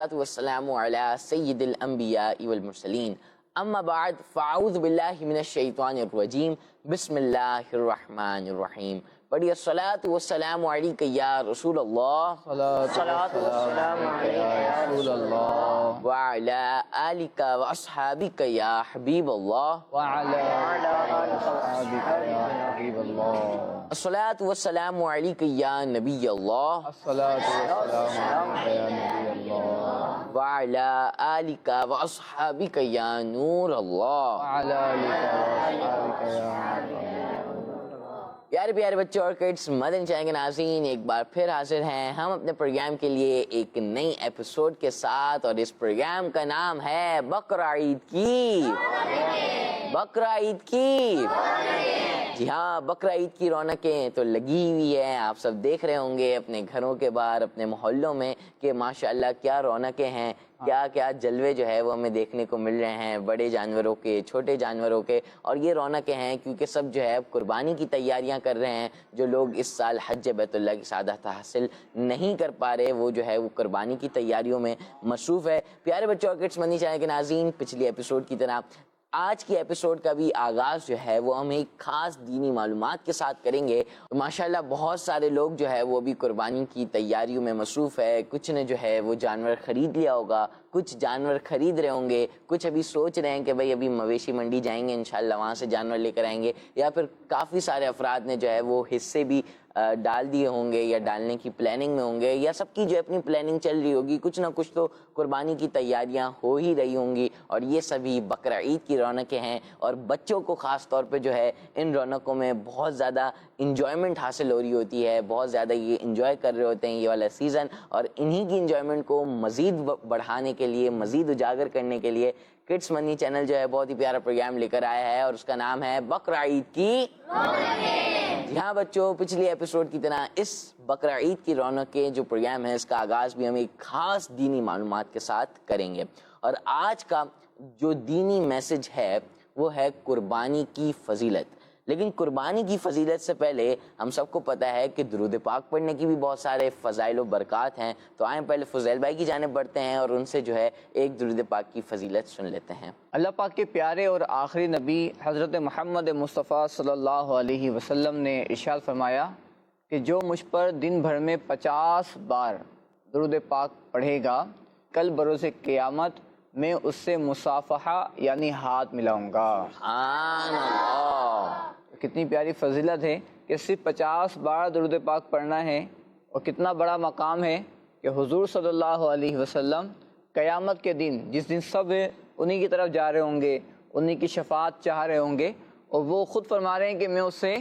والسلام علی سید الانبیاء والمرسلین اما بعد فاعوذ باللہ من الشیطان الرجیم بسم اللہ الرحمن الرحیم پڑھیے الصلاۃ والسلام علیک یا رسول اللہ صلاۃ والسلام علیک یا رسول اللہ وعلی آلک واصحابک یا حبیب اللہ وعلی اصحابک یا حبیب اللہ الصلاۃ والسلام علیک یا نبی اللہ الصلاۃ والسلام علیک یا نبی اللہ وعلی آلک واصحابک یا نور اللہ وعلی آلک واصحابک یا نور اللہ۔ پیارے پیارے بچوں اور کڈس، مدنی چینل کے ناظرین ایک بار پھر حاضر ہیں ہم اپنے پروگرام کے لیے ایک نئی ایپیسوڈ کے ساتھ، اور اس پروگرام کا نام ہے بقرہ عید کی بقرہ عید کی جی ہاں، بقرہ عید کی رونقیں تو لگی ہوئی ہیں۔ آپ سب دیکھ رہے ہوں گے اپنے گھروں کے باہر، اپنے محلوں میں کہ ماشاءاللہ کیا رونقیں ہیں، کیا کیا جلوے جو ہے وہ ہمیں دیکھنے کو مل رہے ہیں، بڑے جانوروں کے، چھوٹے جانوروں کے۔ اور یہ رونقیں ہیں کیونکہ سب جو ہے قربانی کی تیاریاں کر رہے ہیں۔ جو لوگ اس سال حج بیت اللہ کی سعادت حاصل نہیں کر پا رہے، وہ جو ہے وہ قربانی کی تیاریوں میں مصروف ہے۔ پیارے بچوں اور کڈس مدنی چینل کے ناظرین، پچھلی ایپیسوڈ کی طرح آج کی ایپیسوڈ کا بھی آغاز جو ہے وہ ہم ایک خاص دینی معلومات کے ساتھ کریں گے۔ ماشاءاللہ بہت سارے لوگ جو ہے وہ بھی قربانی کی تیاریوں میں مصروف ہے۔ کچھ نے جو ہے وہ جانور خرید لیا ہوگا، کچھ جانور خرید رہے ہوں گے، کچھ ابھی سوچ رہے ہیں کہ بھئی ابھی مویشی منڈی جائیں گے، انشاءاللہ وہاں سے جانور لے کر آئیں گے، یا پھر کافی سارے افراد نے جو ہے وہ حصے بھی ڈال دیے ہوں گے یا ڈالنے کی پلاننگ میں ہوں گے، یا سب کی جو اپنی پلاننگ چل رہی ہوگی، کچھ نہ کچھ تو قربانی کی تیاریاں ہو ہی رہی ہوں گی۔ اور یہ سبھی بقرہ عید کی رونقیں ہیں، اور بچوں کو خاص طور پہ جو ہے ان رونقوں میں بہت زیادہ انجوائمنٹ حاصل ہو رہی ہوتی ہے، بہت زیادہ یہ انجوائے کر رہے ہوتے ہیں یہ والا سیزن۔ اور انہی کی انجوائمنٹ کو مزید بڑھانے کے لیے، مزید اجاگر کرنے کے لیے کڈس منی چینل جو ہے بہت ہی پیارا پروگرام لے کر آیا ہے، اور اس کا نام ہے بقرہ عید کی جی ہاں بچوں، پچھلی ایپیسوڈ کی طرح اس بقرہ عید کی رونقیں جو پروگرام ہے، اس کا آغاز بھی ہم ایک خاص دینی معلومات کے ساتھ کریں گے۔ اور آج کا جو دینی میسج ہے وہ ہے قربانی کی فضیلت۔ لیکن قربانی کی فضیلت سے پہلے ہم سب کو پتہ ہے کہ درود پاک پڑھنے کی بھی بہت سارے فضائل و برکات ہیں۔ تو آئیں پہلے فضیل بھائی کی جانب بڑھتے ہیں اور ان سے جو ہے ایک درود پاک کی فضیلت سن لیتے ہیں۔ اللہ پاک کے پیارے اور آخری نبی حضرت محمد مصطفیٰ صلی اللہ علیہ وسلم نے ارشاد فرمایا کہ جو مجھ پر دن بھر میں 50 بار درود پاک پڑھے گا، کل بروز قیامت میں اس سے مصافحہ یعنی ہاتھ ملاؤں گا۔ سبحان اللہ، کتنی پیاری فضیلت ہے کہ صرف 50 بار درود پاک پڑھنا ہے، اور کتنا بڑا مقام ہے کہ حضور صلی اللہ علیہ وسلم قیامت کے دن، جس دن سب انہی کی طرف جا رہے ہوں گے، انہی کی شفاعت چاہ رہے ہوں گے، اور وہ خود فرما رہے ہیں کہ میں اس سے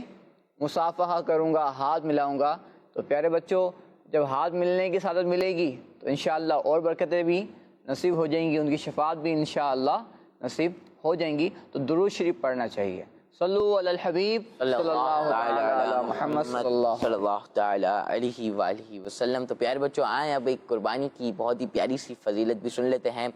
مصافحہ کروں گا، ہاتھ ملاؤں گا۔ تو پیارے بچوں، جب ہاتھ ملنے کی سعادت ملے گی تو انشاءاللہ اور برکتیں بھی نصیب ہو جائیں گی، ان کی شفاعت بھی انشاءاللہ نصیب ہو جائیں گی۔ تو درود شریف پڑھنا چاہیے۔ صلو علی الحبیب صلی اللہ تعالی علی محمد صلی اللہ تعالی علیہ وآلہ وسلم۔ تو پیارے بچوں، آئیں اب ایک قربانی کی بہت ہی پیاری سی فضیلت بھی سن لیتے ہیں۔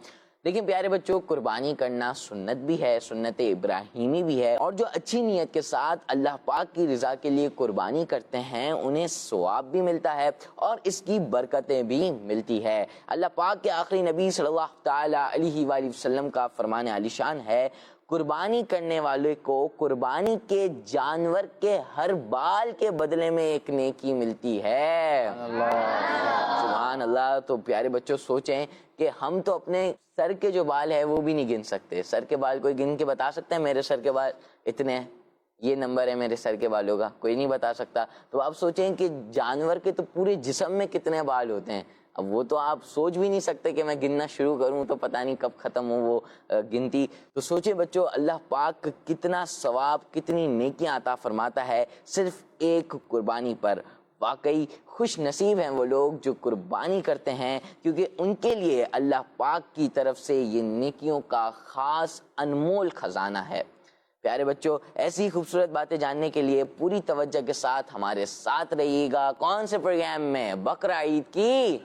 لیکن پیارے بچوں، قربانی کرنا سنت بھی ہے، سنت ابراہیمی بھی ہے، اور جو اچھی نیت کے ساتھ اللہ پاک کی رضا کے لیے قربانی کرتے ہیں انہیں ثواب بھی ملتا ہے اور اس کی برکتیں بھی ملتی ہے۔ اللہ پاک کے آخری نبی صلی اللہ تعالی علیہ وآلہ وسلم کا فرمان عالی شان ہے، قربانی کرنے والے کو قربانی کے جانور کے ہر بال کے بدلے میں ایک نیکی ملتی ہے۔ سبحان اللہ۔ تو پیارے بچوں سوچیں کہ ہم تو اپنے سر کے جو بال ہے وہ بھی نہیں گن سکتے۔ سر کے بال کوئی گن کے بتا سکتا ہے میرے سر کے بال اتنے ہیں، یہ نمبر ہے میرے سر کے بالوں کا؟ کوئی نہیں بتا سکتا۔ تو آپ سوچیں کہ جانور کے تو پورے جسم میں کتنے بال ہوتے ہیں، اب وہ تو آپ سوچ بھی نہیں سکتے کہ میں گننا شروع کروں تو پتہ نہیں کب ختم ہو وہ گنتی۔ تو سوچیں بچوں، اللہ پاک کتنا ثواب، کتنی نیکیاں عطا فرماتا ہے صرف ایک قربانی پر۔ واقعی خوش نصیب ہیں وہ لوگ جو قربانی کرتے ہیں، کیونکہ ان کے لیے اللہ پاک کی طرف سے یہ نیکیوں کا خاص انمول خزانہ ہے۔ پیارے بچوں، ایسی خوبصورت باتیں جاننے کے لیے پوری توجہ کے ساتھ ہمارے ساتھ رہیے گا۔ کون سے پروگرام میں؟ بقرہ عید کی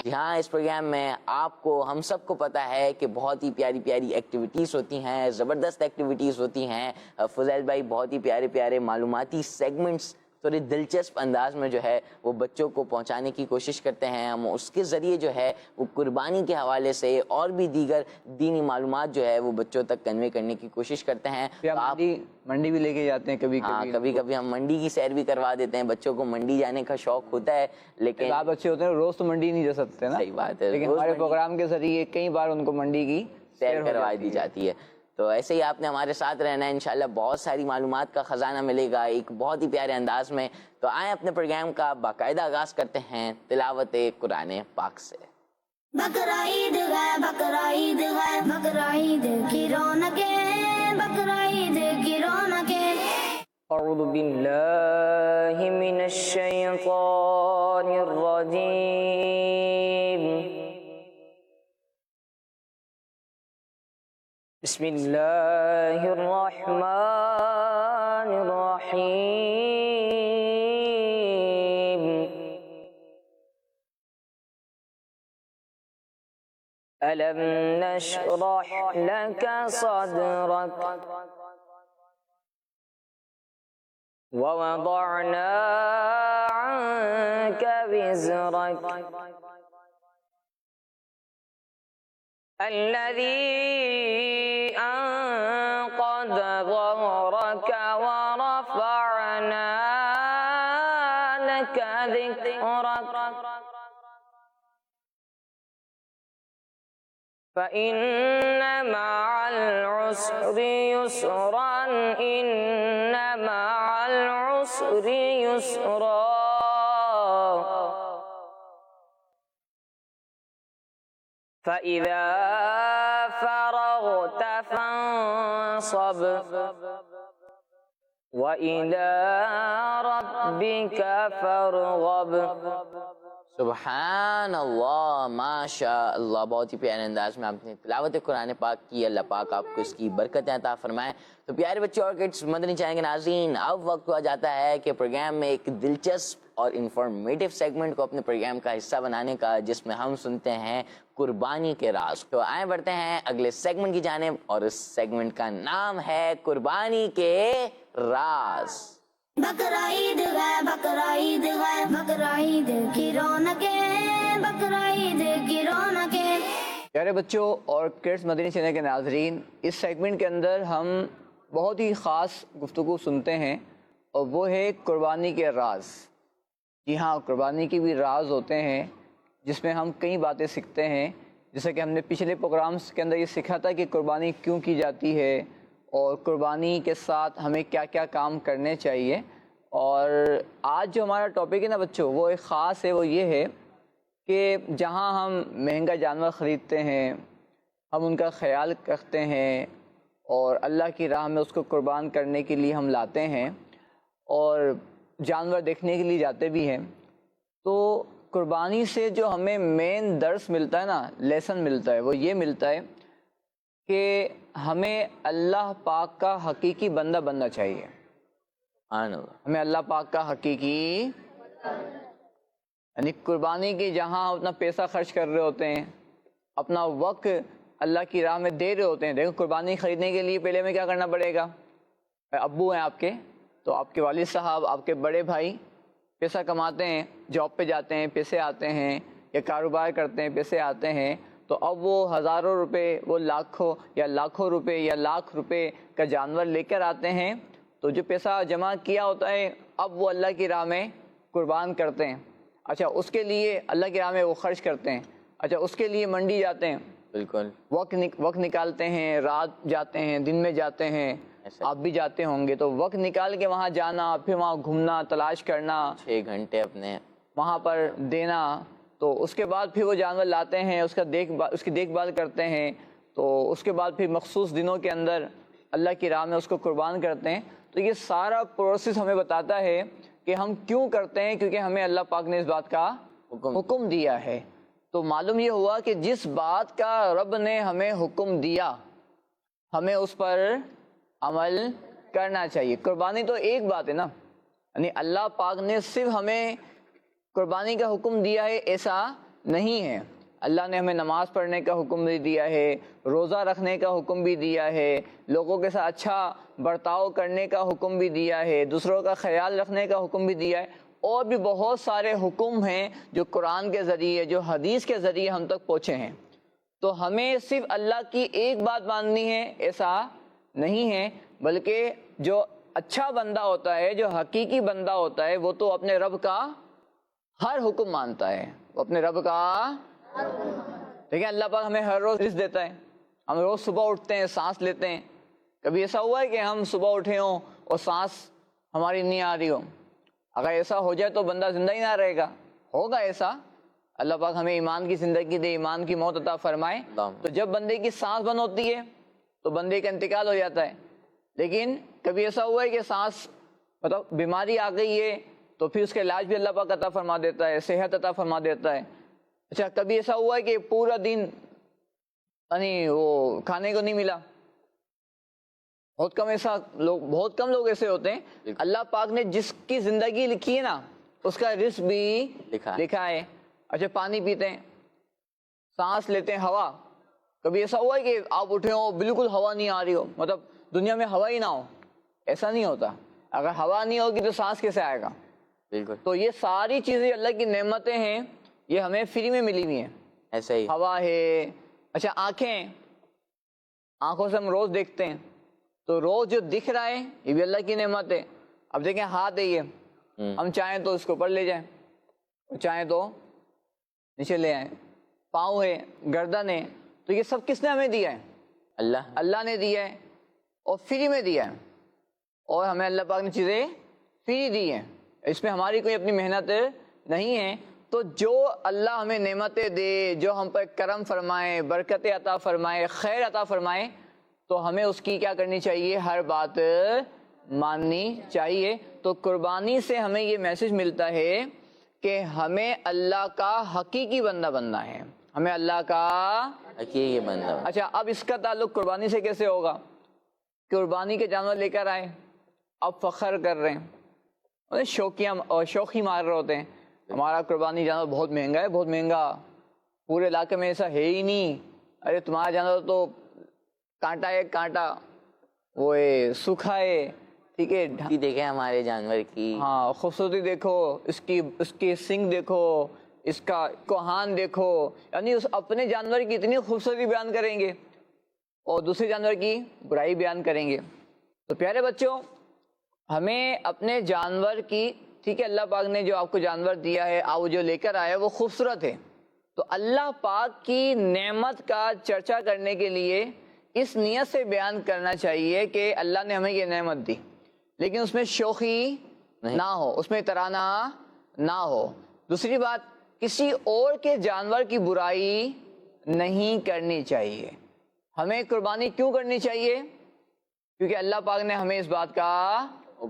جی ہاں، اس پروگرام میں آپ کو، ہم سب کو پتا ہے کہ بہت ہی پیاری پیاری ایکٹیویٹیز ہوتی ہیں، زبردست ایکٹیویٹیز ہوتی ہیں۔ فضیل بھائی بہت ہی پیارے پیارے معلوماتی سیگمنٹس تھوڑی دلچسپ انداز میں جو ہے وہ بچوں کو پہنچانے کی کوشش کرتے ہیں. ہم اس کے ذریعے جو ہے وہ قربانی کے حوالے سے اور بھی دیگر دینی معلومات جو ہے وہ بچوں تک کنوے کرنے کی کوشش کرتے ہیں. تو آپ منڈی بھی لے کے جاتے ہیں کبھی کبھی؟ کبھی کبھی ہم منڈی کی سیر بھی کروا دیتے ہیں. بچوں کو منڈی جانے کا شوق ہوتا ہے لیکن آپ اچھے ہوتے ہیں، روز تو منڈی نہیں جا سکتے نا. صحیح بات ہے، لیکن ہمارے پروگرام کے ذریعے کئی بار ان کو منڈی کی سیر کروا دی جاتی ہے. تو ایسے ہی آپ نے ہمارے ساتھ رہنا ہے، انشاءاللہ بہت ساری معلومات کا خزانہ ملے گا ایک بہت ہی پیارے انداز میں. تو آئیں اپنے پروگرام کا باقاعدہ آغاز کرتے ہیں تلاوت قرآن پاک سے. بقرعید ہے، بقرعید ہے، بقرعید کی رونقیں، بقرعید کی رونقیں. اعوذ باللہ من الشیطان الرجیم. بسم اللہ الرحمن الرحیم. ألم نشرح لك صدرك ووضعنا عنك وزرك الذي أنقض ظهرك ورفعنا لك ذكرك فإن مع العسر يسرا إن مع العسر يسرا فإذا فرغت فانصب وإلى ربك فارغب. سبحان اللہ، ماشاء اللہ، بہت ہی پیارے انداز میں آپ نے تلاوت قرآن پاک کی. اللہ پاک آپ کو اس کی برکتیں عطا فرمائیں. تو پیارے بچوں اور کڈس، مدنی چینل کے ناظرین، اب وقت ہوا جاتا ہے کہ پروگرام میں ایک دلچسپ اور انفارمیٹیو سیگمنٹ کو اپنے پروگرام کا حصہ بنانے کا، جس میں ہم سنتے ہیں قربانی کے راز. تو آئیں بڑھتے ہیں اگلے سیگمنٹ کی جانب، اور اس سیگمنٹ کا نام ہے قربانی کے راز. بقرعید ہے، بقرعید ہے، بقرعید کی رونقیں، بقرعید کی رونقیں. پیارے بچوں اور کڈس مدنی چینل کے ناظرین، اس سیگمنٹ کے اندر ہم بہت ہی خاص گفتگو سنتے ہیں، اور وہ ہے قربانی کے راز. جی ہاں، قربانی کے بھی راز ہوتے ہیں جس میں ہم کئی باتیں سیکھتے ہیں. جیسا کہ ہم نے پچھلے پروگرامز کے اندر یہ سیکھا تھا کہ قربانی کیوں کی جاتی ہے، اور قربانی کے ساتھ ہمیں کیا کیا کام کرنے چاہیے. اور آج جو ہمارا ٹاپک ہے نا بچوں، وہ ایک خاص ہے. وہ یہ ہے کہ جہاں ہم مہنگا جانور خریدتے ہیں، ہم ان کا خیال رکھتے ہیں اور اللہ کی راہ میں اس کو قربان کرنے کے لیے ہم لاتے ہیں اور جانور دیکھنے کے لیے جاتے بھی ہیں، تو قربانی سے جو ہمیں مین درس ملتا ہے نا، لیسن ملتا ہے، وہ یہ ملتا ہے کہ ہمیں اللہ پاک کا حقیقی بندہ بننا چاہیے. ہمیں اللہ پاک کا حقیقی، یعنی قربانی کی جہاں ہم اپنا پیسہ خرچ کر رہے ہوتے ہیں، اپنا وقت اللہ کی راہ میں دے رہے ہوتے ہیں. دیکھو، قربانی خریدنے کے لیے پہلے ہمیں کیا کرنا پڑے گا؟ ابو ہیں آپ کے، تو آپ کے والد صاحب، آپ کے بڑے بھائی پیسہ کماتے ہیں، جاب پہ جاتے ہیں، پیسے آتے ہیں، یا کاروبار کرتے ہیں، پیسے آتے ہیں. تو اب وہ ہزاروں روپے، وہ لاکھوں روپے یا لاکھ روپے کا جانور لے کر آتے ہیں. تو جو پیسہ جمع کیا ہوتا ہے، اب وہ اللہ کی راہ میں قربان کرتے ہیں. اچھا، اس کے لیے اللہ کی راہ میں وہ خرچ کرتے ہیں. اچھا، اس کے لیے منڈی جاتے ہیں، بالکل وقت نکالتے ہیں، رات جاتے ہیں، دن میں جاتے ہیں. آپ بھی جاتے ہوں گے، تو وقت نکال کے وہاں جانا، پھر وہاں گھومنا، تلاش کرنا، 6 گھنٹے اپنے وہاں پر دینا. تو اس کے بعد پھر وہ جانور لاتے ہیں، اس کی دیکھ بھال کرتے ہیں. تو اس کے بعد پھر مخصوص دنوں کے اندر اللہ کی راہ میں اس کو قربان کرتے ہیں. تو یہ سارا پروسیس ہمیں بتاتا ہے کہ ہم کیوں کرتے ہیں، کیونکہ ہمیں اللہ پاک نے اس بات کا حکم دیا ہے. تو معلوم یہ ہوا کہ جس بات کا رب نے ہمیں حکم دیا، ہمیں اس پر عمل کرنا چاہیے. قربانی تو ایک بات ہے نا، یعنی اللہ پاک نے صرف ہمیں قربانی کا حکم دیا ہے ایسا نہیں ہے. اللہ نے ہمیں نماز پڑھنے کا حکم بھی دیا ہے، روزہ رکھنے کا حکم بھی دیا ہے، لوگوں کے ساتھ اچھا برتاؤ کرنے کا حکم بھی دیا ہے، دوسروں کا خیال رکھنے کا حکم بھی دیا ہے، اور بھی بہت سارے حکم ہیں جو قرآن کے ذریعے، جو حدیث کے ذریعے ہم تک پہنچے ہیں۔ تو ہمیں صرف اللہ کی ایک بات ماننی ہے ایسا نہیں ہے، بلکہ جو اچھا بندہ ہوتا ہے، جو حقیقی بندہ ہوتا ہے، وہ تو اپنے رب کا ہر حکم مانتا ہے، وہ اپنے رب کا دیکھیں اللہ پاک ہمیں ہر روز رزق دیتا ہے، ہم روز صبح اٹھتے ہیں، سانس لیتے ہیں۔ کبھی ایسا ہوا ہے کہ ہم صبح اٹھے ہوں اور سانس ہماری نہیں آ رہی ہو؟ اگر ایسا ہو جائے تو بندہ زندہ ہی نہ رہے گا، ہوگا ایسا؟ اللہ پاک ہمیں ایمان کی زندگی دے، ایمان کی موت عطا فرمائے۔ تو جب بندے کی سانس بند ہوتی ہے تو بندے کا انتقال ہو جاتا ہے۔ لیکن کبھی ایسا ہوا ہے کہ سانس مطلب بیماری آ گئی ہے تو پھر اس کا علاج بھی اللہ پاک عطا فرما دیتا ہے، صحت عطا فرما دیتا ہے۔ اچھا کبھی ایسا ہوا ہے کہ پورا دن یعنی وہ کھانے کو نہیں ملا؟ بہت کم لوگ ایسے ہوتے ہیں۔ اللہ پاک نے جس کی زندگی لکھی ہے نا اس کا رزق بھی لکھا ہے۔ اچھا پانی پیتے ہیں، سانس لیتے ہیں، ہوا، کبھی ایسا ہوا ہے کہ آپ اٹھے ہو بالکل ہوا نہیں آ رہی ہو، مطلب دنیا میں ہوا ہی نہ ہو؟ ایسا نہیں ہوتا۔ اگر ہوا نہیں ہوگی تو سانس کیسے آئے گا؟ بالکل۔ تو یہ ساری چیزیں اللہ کی نعمتیں ہیں، یہ ہمیں فری میں ملی ہوئی ہیں۔ ایسا ہی ہوا ہے، اچھا آنکھیں، آنکھوں سے ہم روز دیکھتے ہیں، تو روز جو دکھ رہا ہے یہ بھی اللہ کی نعمت ہے۔ اب دیکھیں ہاتھ ہے یہ، ہم چاہیں تو اس کو اوپر لے جائیں، چاہیں تو نیچے لے آئیں۔ پاؤں ہے، گردن ہے، تو یہ سب کس نے ہمیں دیا ہے؟ اللہ نے دیا ہے، اور فری میں دیا ہے۔ اور ہمیں اللہ پاک نے چیزیں فری دی ہیں، اس میں ہماری کوئی اپنی محنت نہیں ہے۔ تو جو اللہ ہمیں نعمتیں دے، جو ہم پر کرم فرمائے، برکتیں عطا فرمائے، خیر عطا فرمائے، تو ہمیں اس کی کیا کرنی چاہیے؟ ہر بات ماننی چاہیے۔ تو قربانی سے ہمیں یہ میسج ملتا ہے کہ ہمیں اللہ کا حقیقی بندہ بننا ہے، ہمیں اللہ کا حقیقی بندہ۔ اچھا اب اس کا تعلق قربانی سے کیسے ہوگا؟ قربانی کے جانور لے کر آئے، اب فخر کر رہے ہیں، شوخی مار رہے ہوتے ہیں، ہمارا قربانی جانور بہت مہنگا ہے، بہت مہنگا، پورے علاقے میں ایسا ہے ہی نہیں، ارے تمہارا جانور تو کانٹا ہے، کانٹا وہ سوکھا ہے، ٹھیک ہے، دیکھیں ہمارے جانور کی، ہاں خوبصورتی دیکھو، اس کی سنگ دیکھو، اس کا کوہان دیکھو، یعنی اس اپنے جانور کی اتنی خوبصورتی بیان کریں گے اور دوسرے جانور کی برائی بیان کریں گے۔ تو پیارے بچوں، ہمیں اپنے جانور کی، ٹھیک ہے، اللہ پاک نے جو آپ کو جانور دیا ہے، آپ جو لے کر آئے وہ خوبصورت ہے، تو اللہ پاک کی نعمت کا چرچا کرنے کے لیے اس نیت سے بیان کرنا چاہیے کہ اللہ نے ہمیں یہ نعمت دی، لیکن اس میں شوخی نہ ہو، اس میں ترانہ نہ ہو۔ دوسری بات، کسی اور کے جانور کی برائی نہیں کرنی چاہیے۔ ہمیں قربانی کیوں کرنی چاہیے؟ کیونکہ اللہ پاک نے ہمیں اس بات کا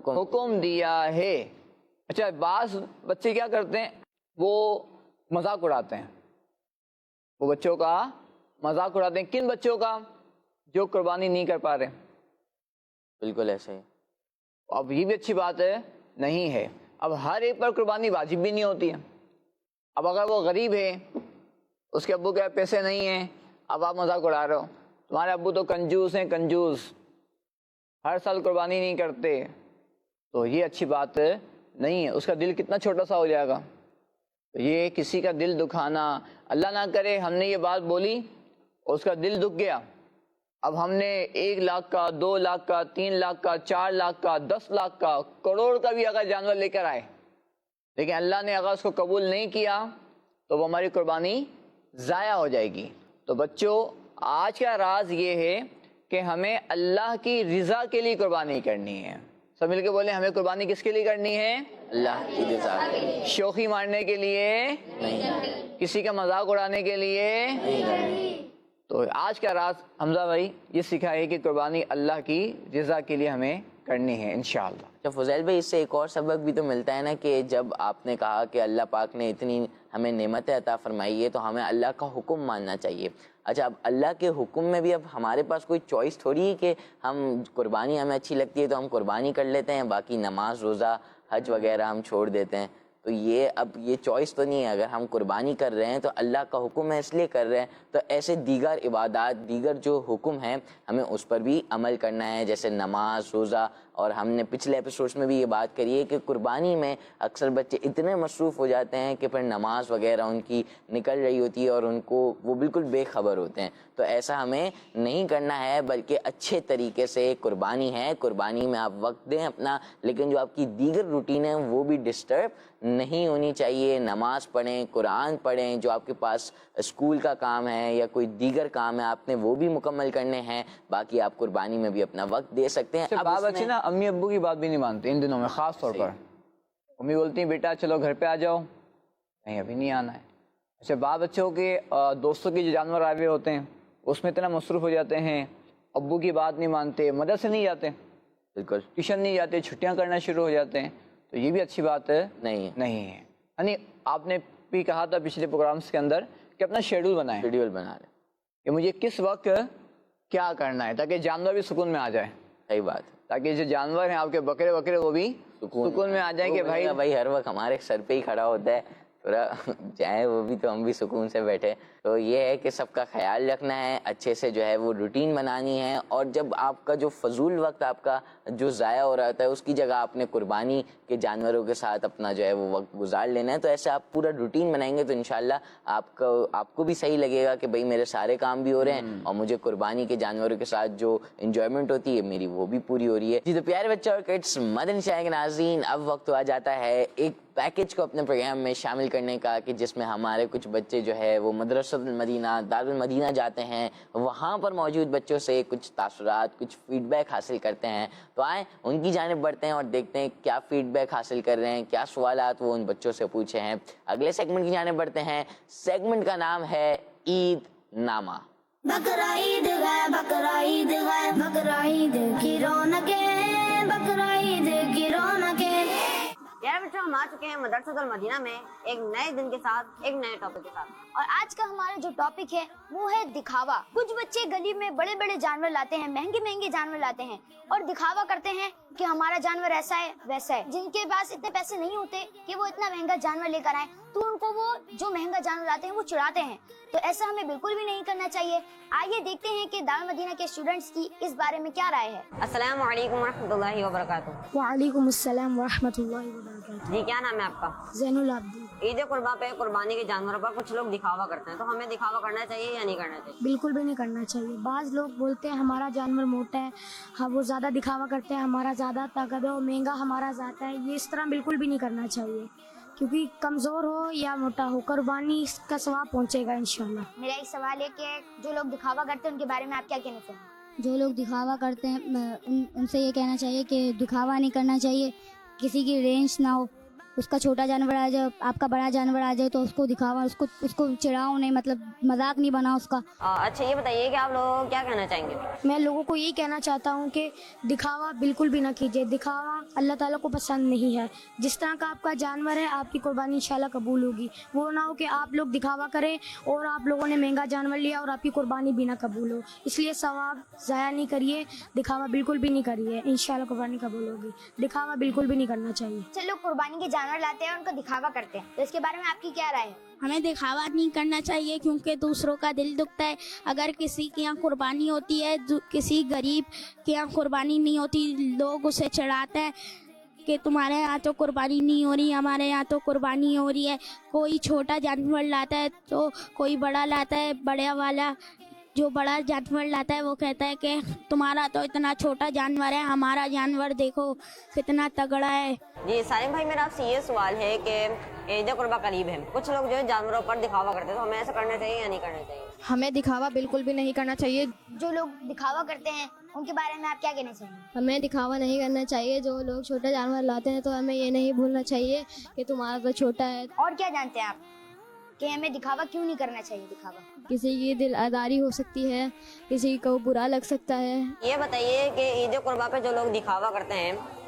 حکم دیا ہے۔ اچھا بعض بچے کیا کرتے ہیں، وہ مذاق اڑاتے ہیں، وہ بچوں کا مذاق اڑاتے ہیں۔ کن بچوں کا؟ جو قربانی نہیں کر پا رہے۔ بالکل ایسے ہی۔ اب یہ بھی اچھی بات ہے نہیں ہے، اب ہر ایک پر قربانی واجب بھی نہیں ہوتی ہے۔ اب اگر وہ غریب ہے، اس کے ابو کے پیسے نہیں ہیں، اب آپ مذاق اڑا رہے ہو، تمہارے ابو تو کنجوس ہیں، کنجوس، ہر سال قربانی نہیں کرتے، تو یہ اچھی بات نہیں ہے۔ اس کا دل کتنا چھوٹا سا ہو جائے گا۔ یہ کسی کا دل دکھانا، اللہ نہ کرے ہم نے یہ بات بولی اور اس کا دل دکھ گیا، اب ہم نے 1 لاکھ کا، 2 لاکھ کا، 3 لاکھ کا، 4 لاکھ کا، 10 لاکھ کا، کروڑ کا بھی اگر جانور لے کر آئے، لیکن اللہ نے اگر اس کو قبول نہیں کیا تو وہ ہماری قربانی ضائع ہو جائے گی۔ تو بچوں، آج کا راز یہ ہے کہ ہمیں اللہ کی رضا کے لیے قربانی کرنی ہے۔ سب مل کے بولیں، ہمیں قربانی کس کے لیے کرنی ہے؟ اللہ کی رضا کے لیے، شوخی مارنے کے لیے نہیں، کسی کا مذاق اڑانے کے لیے نہیں۔ تو آج کا راز حمزہ بھائی یہ سکھا ہے کہ قربانی اللہ کی رضا کے لیے ہمیں کرنی ہے انشاءاللہ۔ اچھا فضیل بھائی، اس سے ایک اور سبق بھی تو ملتا ہے نا کہ جب آپ نے کہا کہ اللہ پاک نے اتنی ہمیں نعمتیں عطا فرمائی ہے تو ہمیں اللہ کا حکم ماننا چاہیے۔ اچھا اب اللہ کے حکم میں بھی اب ہمارے پاس کوئی چوائس تھوڑی ہے کہ ہم قربانی ہمیں اچھی لگتی ہے تو ہم قربانی کر لیتے ہیں، باقی نماز، روزہ، حج وغیرہ ہم چھوڑ دیتے ہیں۔ تو یہ اب یہ چوائس تو نہیں ہے. اگر ہم قربانی کر رہے ہیں تو اللہ کا حکم ہے اس لیے کر رہے ہیں, تو ایسے دیگر عبادات, دیگر جو حکم ہیں ہمیں اس پر بھی عمل کرنا ہے, جیسے نماز, روزہ. اور ہم نے پچھلے ایپیسوڈس میں بھی یہ بات کری ہے کہ قربانی میں اکثر بچے اتنے مصروف ہو جاتے ہیں کہ پھر نماز وغیرہ ان کی نکل رہی ہوتی ہے اور ان کو وہ بالکل بے خبر ہوتے ہیں. تو ایسا ہمیں نہیں کرنا ہے, بلکہ اچھے طریقے سے قربانی ہے, قربانی میں آپ وقت دیں اپنا, لیکن جو آپ کی دیگر روٹین ہے وہ بھی ڈسٹرب نہیں ہونی چاہیے. نماز پڑھیں, قرآن پڑھیں, جو آپ کے پاس اسکول کا کام ہے یا کوئی دیگر کام ہے آپ نے وہ بھی مکمل کرنے ہیں. باقی آپ قربانی میں بھی اپنا وقت دے سکتے ہیں. اب بات اچھی نا, امی ابو کی بات بھی نہیں مانتے ان دنوں میں, خاص طور پر امی بولتی ہیں بیٹا چلو گھر پہ آ جاؤ, نہیں ابھی نہیں آنا ہے. اچھا بات بچوں کے دوستوں کے جو جانور آئے ہوئے ہوتے ہیں اس میں اتنا مصروف ہو جاتے ہیں, ابو کی بات نہیں مانتے, مدرسے نہیں جاتے, بالکل ٹیوشن نہیں جاتے, چھٹیاں کرنا شروع ہو جاتے ہیں. تو یہ بھی اچھی بات نہیں ہے. یعنی آپ نے بھی کہا تھا پچھلے پروگرامس کے اندر کہ اپنا شیڈول بنائیں, شیڈول بنا لیں کہ مجھے کس وقت کیا کرنا ہے, تاکہ جانور بھی سکون میں آ جائے. صحیح بات ہے, تاکہ جو جانور ہیں آپ کے بکرے وکرے وہ بھی سکون میں آ جائیں کہ بھائی ہر وقت ہمارے سر پہ ہی کھڑا ہوتا ہے, تھوڑا جائیں وہ بھی تو ہم بھی سکون سے بیٹھے. تو یہ ہے کہ سب کا خیال رکھنا ہے, اچھے سے جو ہے وہ روٹین بنانی ہے. اور جب آپ کا جو فضول وقت آپ کا جو ضائع ہو رہا ہے اس کی جگہ آپ نے قربانی کے جانوروں کے ساتھ اپنا جو ہے وہ وقت گزار لینا ہے. تو ایسے آپ پورا روٹین بنائیں گے تو انشاءاللہ آپ کو بھی صحیح لگے گا کہ بھئی میرے سارے کام بھی ہو رہے ہیں اور مجھے قربانی کے جانوروں کے ساتھ جو انجوائمنٹ ہوتی ہے میری وہ بھی پوری ہو رہی ہے. جی تو پیارے بچے اور کڈس, مدنی چینل کے ناظرین, اب وقت آ جاتا ہے ایک پیکج کو اپنے پروگرام میں شامل کرنے کا, کہ جس میں ہمارے کچھ بچے جو ہے وہ مدرسۃ المدینہ دارالمدینہ جاتے ہیں, وہاں پر موجود بچوں سے کچھ تاثرات, کچھ فیڈ بیک حاصل کرتے ہیں. تو آئیں ان کی جانب بڑھتے ہیں اور دیکھتے ہیں کیا فیڈ بیک حاصل کر رہے ہیں, کیا سوالات وہ ان بچوں سے پوچھے ہیں. اگلے سیگمنٹ کی جانب بڑھتے ہیں. سیگمنٹ کا نام ہے عید نامہ. بقرا عید ہے, بقرا عید ہے, بقرا عید کی رونقیں, بقرا عید کی رونقیں. پیارے بچوں, ہم آ چکے ہیں مدرسۃ المدینہ میں ایک نئے دن کے ساتھ, ایک نئے ٹاپک کے ساتھ. اور آج کا ہمارا جو ٹاپک ہے وہ ہے دکھاوا. کچھ بچے گلی میں بڑے بڑے جانور لاتے ہیں, مہنگے مہنگے جانور لاتے ہیں اور دکھاوا کرتے ہیں کہ ہمارا جانور ایسا ہے ویسا ہے. جن کے پاس اتنے پیسے نہیں ہوتے کہ وہ اتنا مہنگا جانور لے کر آئیں, تو ان کو وہ جو مہنگا جانور لاتے ہیں وہ چڑھاتے ہیں. تو ایسا ہمیں بالکل بھی نہیں کرنا چاہیے. آئیے دیکھتے ہیں کہ دارالمدینہ کے اسٹوڈنٹس کی اس بارے میں کیا رائے ہے. السلام علیکم ورحمۃ اللہ وبرکاتہ. وعلیکم السلام ورحمۃ اللہ وبرکاتہ. جی کیا نام ہے آپ کا؟ زین العابدین. عید قربا پہ قربانی کے جانوروں پر کچھ لوگ دکھاوا کرتے ہیں, تو ہمیں دکھاوا کرنا چاہیے یا نہیں کرنا چاہیے؟ بالکل بھی نہیں کرنا چاہیے. بعض لوگ بولتے ہیں ہمارا جانور موٹا ہے, ہاں وہ زیادہ دکھاوا کرتے ہیں, ہمارا زیادہ طاقت ہے اور مہنگا ہمارا زیادہ ہے. یہ اس طرح بالکل بھی نہیں کرنا چاہیے, کیونکہ کمزور ہو یا موٹا ہو قربانی کا ثواب پہنچے گا انشاءاللہ. میرا ایک سوال ہے کہ جو لوگ دکھاوا کرتے ہیں ان کے بارے میں آپ کیا کہنا چاہیں؟ جو لوگ دکھاوا کرتے ہیں ان سے یہ کہنا چاہیے کہ دکھاوا نہیں کرنا چاہیے. کسی کی رینج نہ ہو, اس کا چھوٹا جانور آ جائے, آپ کا بڑا جانور آ جائے تو اس کو دکھاوا, اس کو چڑھاؤ نہیں, مطلب مذاق نہیں بنا اس کا. اچھا یہ بتائیے کہ آپ لوگ کیا کہنا چاہیں گے؟ میں لوگوں کو یہی کہنا چاہتا ہوں کہ دکھاوا بالکل بھی نہ کیجیے. دکھاوا اللہ تعالیٰ کو پسند نہیں ہے. جس طرح کا آپ کا جانور ہے آپ کی قربانی انشاءاللہ قبول ہوگی. وہ نہ ہو کہ آپ لوگ دکھاوا کریں اور آپ لوگوں نے مہنگا جانور لیا اور آپ کی قربانی بھی نہ قبول ہو. اس لیے ثواب ضائع نہیں کریے, دکھاوا بالکل بھی نہیں کریے, انشاءاللہ قربانی قبول ہوگی. دکھاوا بالکل بھی نہیں کرنا چاہیے. چلو لوگ قربانی کے جانور لاتے ہیں اور ان کا دکھاوا کرتے ہیں, تو اس کے بارے میں آپ کی کیا رائے ہے؟ ہمیں دکھاوا نہیں کرنا چاہیے کیونکہ دوسروں کا دل دکھتا ہے. اگر کسی کے یہاں قربانی ہوتی ہے, کسی غریب کے یہاں قربانی نہیں ہوتی, لوگ اسے چڑھاتے ہیں کہ تمہارے یہاں تو قربانی نہیں ہو رہی, ہمارے یہاں تو قربانی ہو رہی ہے. کوئی چھوٹا جانور لاتا ہے تو کوئی بڑا لاتا ہے. بڑا والا جو بڑا جانور لاتا ہے وہ کہتا ہے کہ تمہارا تو اتنا چھوٹا جانور ہے, ہمارا جانور دیکھو کتنا تگڑا ہے. جی سالم بھائی, میرا آپ سے یہ سوال ہے کہ عید قربا قریب ہے, کچھ لوگ جو ہے جانوروں پر دکھاوا کرتے ہیں, تو ہمیں ایسا کرنا چاہیے یا نہیں کرنا چاہیے؟ ہمیں دکھاوا بالکل بھی نہیں کرنا چاہیے. جو لوگ دکھاوا کرتے ہیں ان کے بارے میں آپ کیا کہنا چاہیں گے؟ ہمیں دکھاوا نہیں کرنا چاہیے. جو لوگ چھوٹا جانور لاتے ہیں تو ہمیں یہ نہیں بھولنا چاہیے کہ تمہارا تو چھوٹا ہے. اور کیا جانتے ہیں آپ کہ ہمیں دکھاوا کیوں نہیں کرنا چاہیے؟ دکھاوا کسی کی دل آزاری ہو سکتی ہے, کسی کو برا لگ سکتا ہے. یہ بتائیے کہ عید قربا پہ جو لوگ دکھاوا کرتے ہیں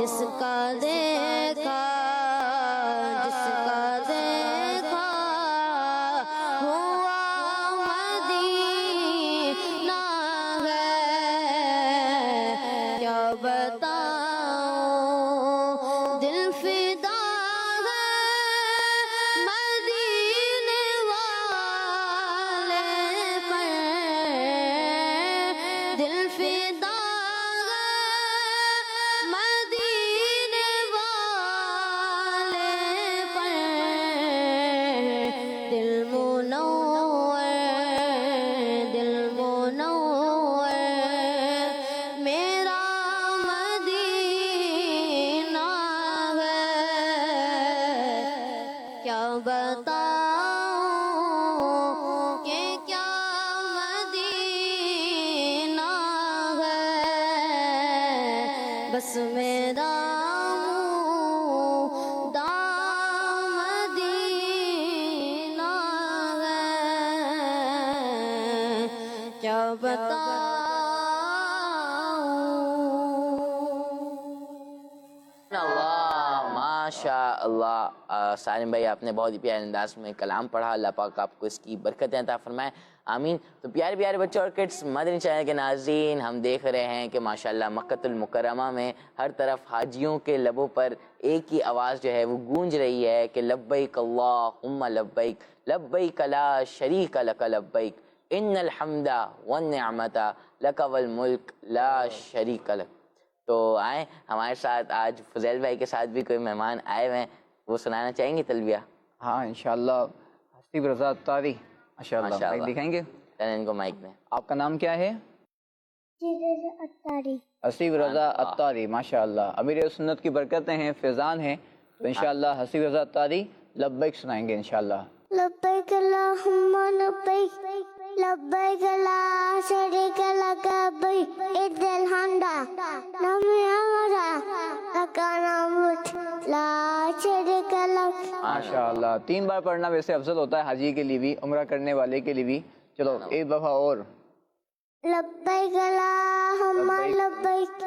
جس کا دیکھا جس کا دیکھا ہوا مدینہ ہے کیا بتاؤں دل فدا ہے مدینے والے پر دل فدا ہے مدینے والے پر دل منور میرا مدینہ ہے کیا بتاؤں کہ کیا مدینہ ہے بس میرا دام مدینہ ہے کیا بتاؤں اللہ ماشاء اللہ سالم بھائی آپ نے بہت ہی پیارے انداز میں کلام پڑھا. اللہ پاک آپ کو اس کی برکتیں عطا فرمائے, آمین. تو پیارے پیارے بچوں اور کڈس مدنی چینل کے ناظرین, ہم دیکھ رہے ہیں کہ ماشاءاللہ مکۃ المکرمہ میں ہر طرف حاجیوں کے لبوں پر ایک ہی آواز جو ہے وہ گونج رہی ہے کہ لبیک اللہم لبیک لبیک لا شریک لک لبیک ان الحمد والنعمت لک والملک لا شریک لک. تو آئیں ہمارے ساتھ آج فضیل بھائی کے ساتھ بھی کوئی مہمان آئے ہوئے ہیں, وہ سنانا چاہیں گے تلبیہ؟ ہاں انشاءاللہ حسیب رضا اتاری ماشاءاللہ مائک دکھائیں گے ان کو مائک میں. آپ کا نام کیا ہے؟ حسیب رضا اتاری ماشاءاللہ. امیر سنت کی برکتیں ہیں, فیضان ہیں, تو انشاءاللہ حسیب رضا اتاری لبیک سنائیں گے انشاءاللہ. لبیک اللہم لبیک لبیک لا شریک لک لبیک ان الحمد والنعمت لک والملک لا شریک لک. ماشاءاللہ 3 بار پڑھنا ویسے افضل ہوتا ہے حاجی کے لیے بھی, عمرہ کرنے والے کے لیے بھی. چلو ایک دفعہ اور. لبیک اللہم لبیک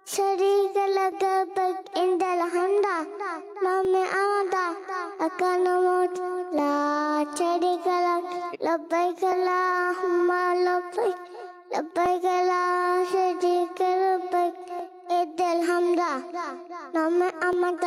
شریک لک لبیک ان الحمد والنعمت لک والملک لا شریک لک. لبیک اللہم لبیک لبیک لا شریک لبیک ان الحمد والنعمت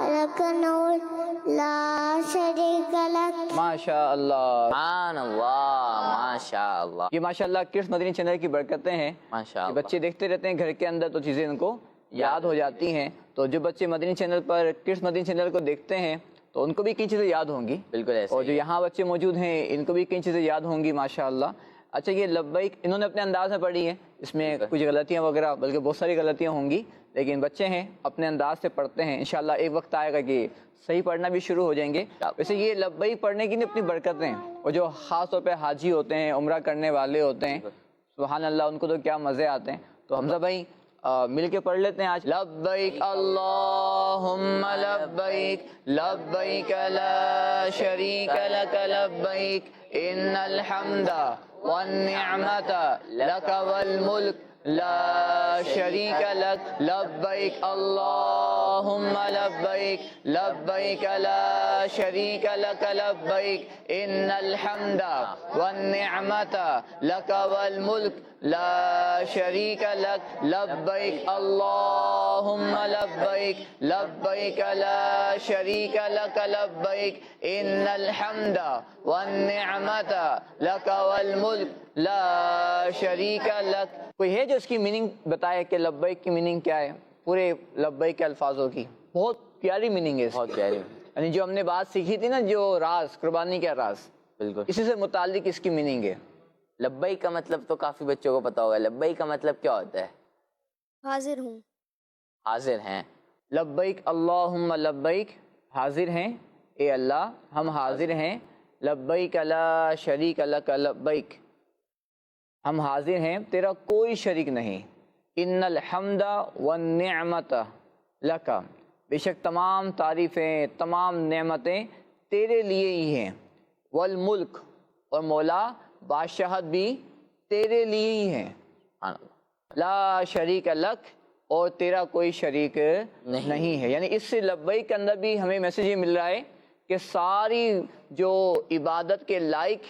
لک والملک لا شریک لک. ماشاءاللہ سبحان اللہ ماشاءاللہ. یہ ماشاءاللہ کڈس مدنی چینل کی برکتیں ہیں. ماشاءاللہ بچے دیکھتے رہتے ہیں گھر کے اندر تو چیزیں ان کو یاد ہو جاتی ہیں. تو جو بچے مدنی چینل پر کڈس مدنی چینل کو دیکھتے ہیں تو ان کو بھی کئی چیزیں یاد ہوں گی. بالکل ایسے. اور جو یہاں بچے موجود ہیں ان کو بھی کئی چیزیں یاد ہوں گی ماشاءاللہ. اچھا یہ لبیک انہوں نے اپنے انداز میں پڑھی ہیں, اس میں کچھ غلطیاں وغیرہ بلکہ بہت ساری غلطیاں ہوں گی, لیکن بچے ہیں اپنے انداز سے پڑھتے ہیں. انشاءاللہ ایک وقت آئے گا کہ صحیح پڑھنا بھی شروع ہو جائیں گے. ویسے یہ لبیک پڑھنے کی اپنی برکتیں, اور جو خاص طور پہ حاجی ہوتے ہیں, عمرہ کرنے والے ہوتے ہیں, سبحان اللہ ان کو تو کیا مزے آتے ہیں. تو حمزہ بھائی مل کے پڑھ لیتے ہیں آج. لبیک اللہم لبیک لبیک لا شریک لک لبیک ان الحمد والنعمت لک والملک لا شریک لک. لبیک اللہم لبیک لبیک لا شریک لک لبیک ان الحمد والنعمت لک والملک لا شریک لک. لبیک اللہم لبیک لبیک لا شریک لک لبیک ان الحمد والنعمت لک والملک لا شریک لک. کوئی ہے جو اس کی میننگ بتائے کہ لبیک کی میننگ کیا ہے؟ پورے لبیک کے الفاظوں کی بہت پیاری میننگ ہے, بہت پیاری. یعنی جو ہم نے بات سیکھی تھی نا, جو راز قربانی کا راز, بالکل اسی سے متعلق اس کی میننگ ہے. لبیک کا مطلب تو کافی بچوں کو پتا ہوگا. لبیک کا مطلب کیا ہوتا ہے؟ حاضر ہوں. حاضر ہیں. لبیک اللہم لبیک, حاضر ہیں اے اللہ ہم حاضر ہیں. لبیک لا شریک لک لبیک, ہم حاضر ہیں تیرا کوئی شریک نہیں. ان الحمد والنعمت لک, بے شک تمام تعریفیں تمام نعمتیں تیرے لیے ہی ہیں. والملک, اور مولا بادشاہت بھی تیرے لیے ہی ہیں. لا شریک لک, اور تیرا کوئی شریک نہیں ہے. یعنی اس سے لبیک کے اندر بھی ہمیں میسیج یہ مل رہا ہے کہ ساری جو عبادت کے لائق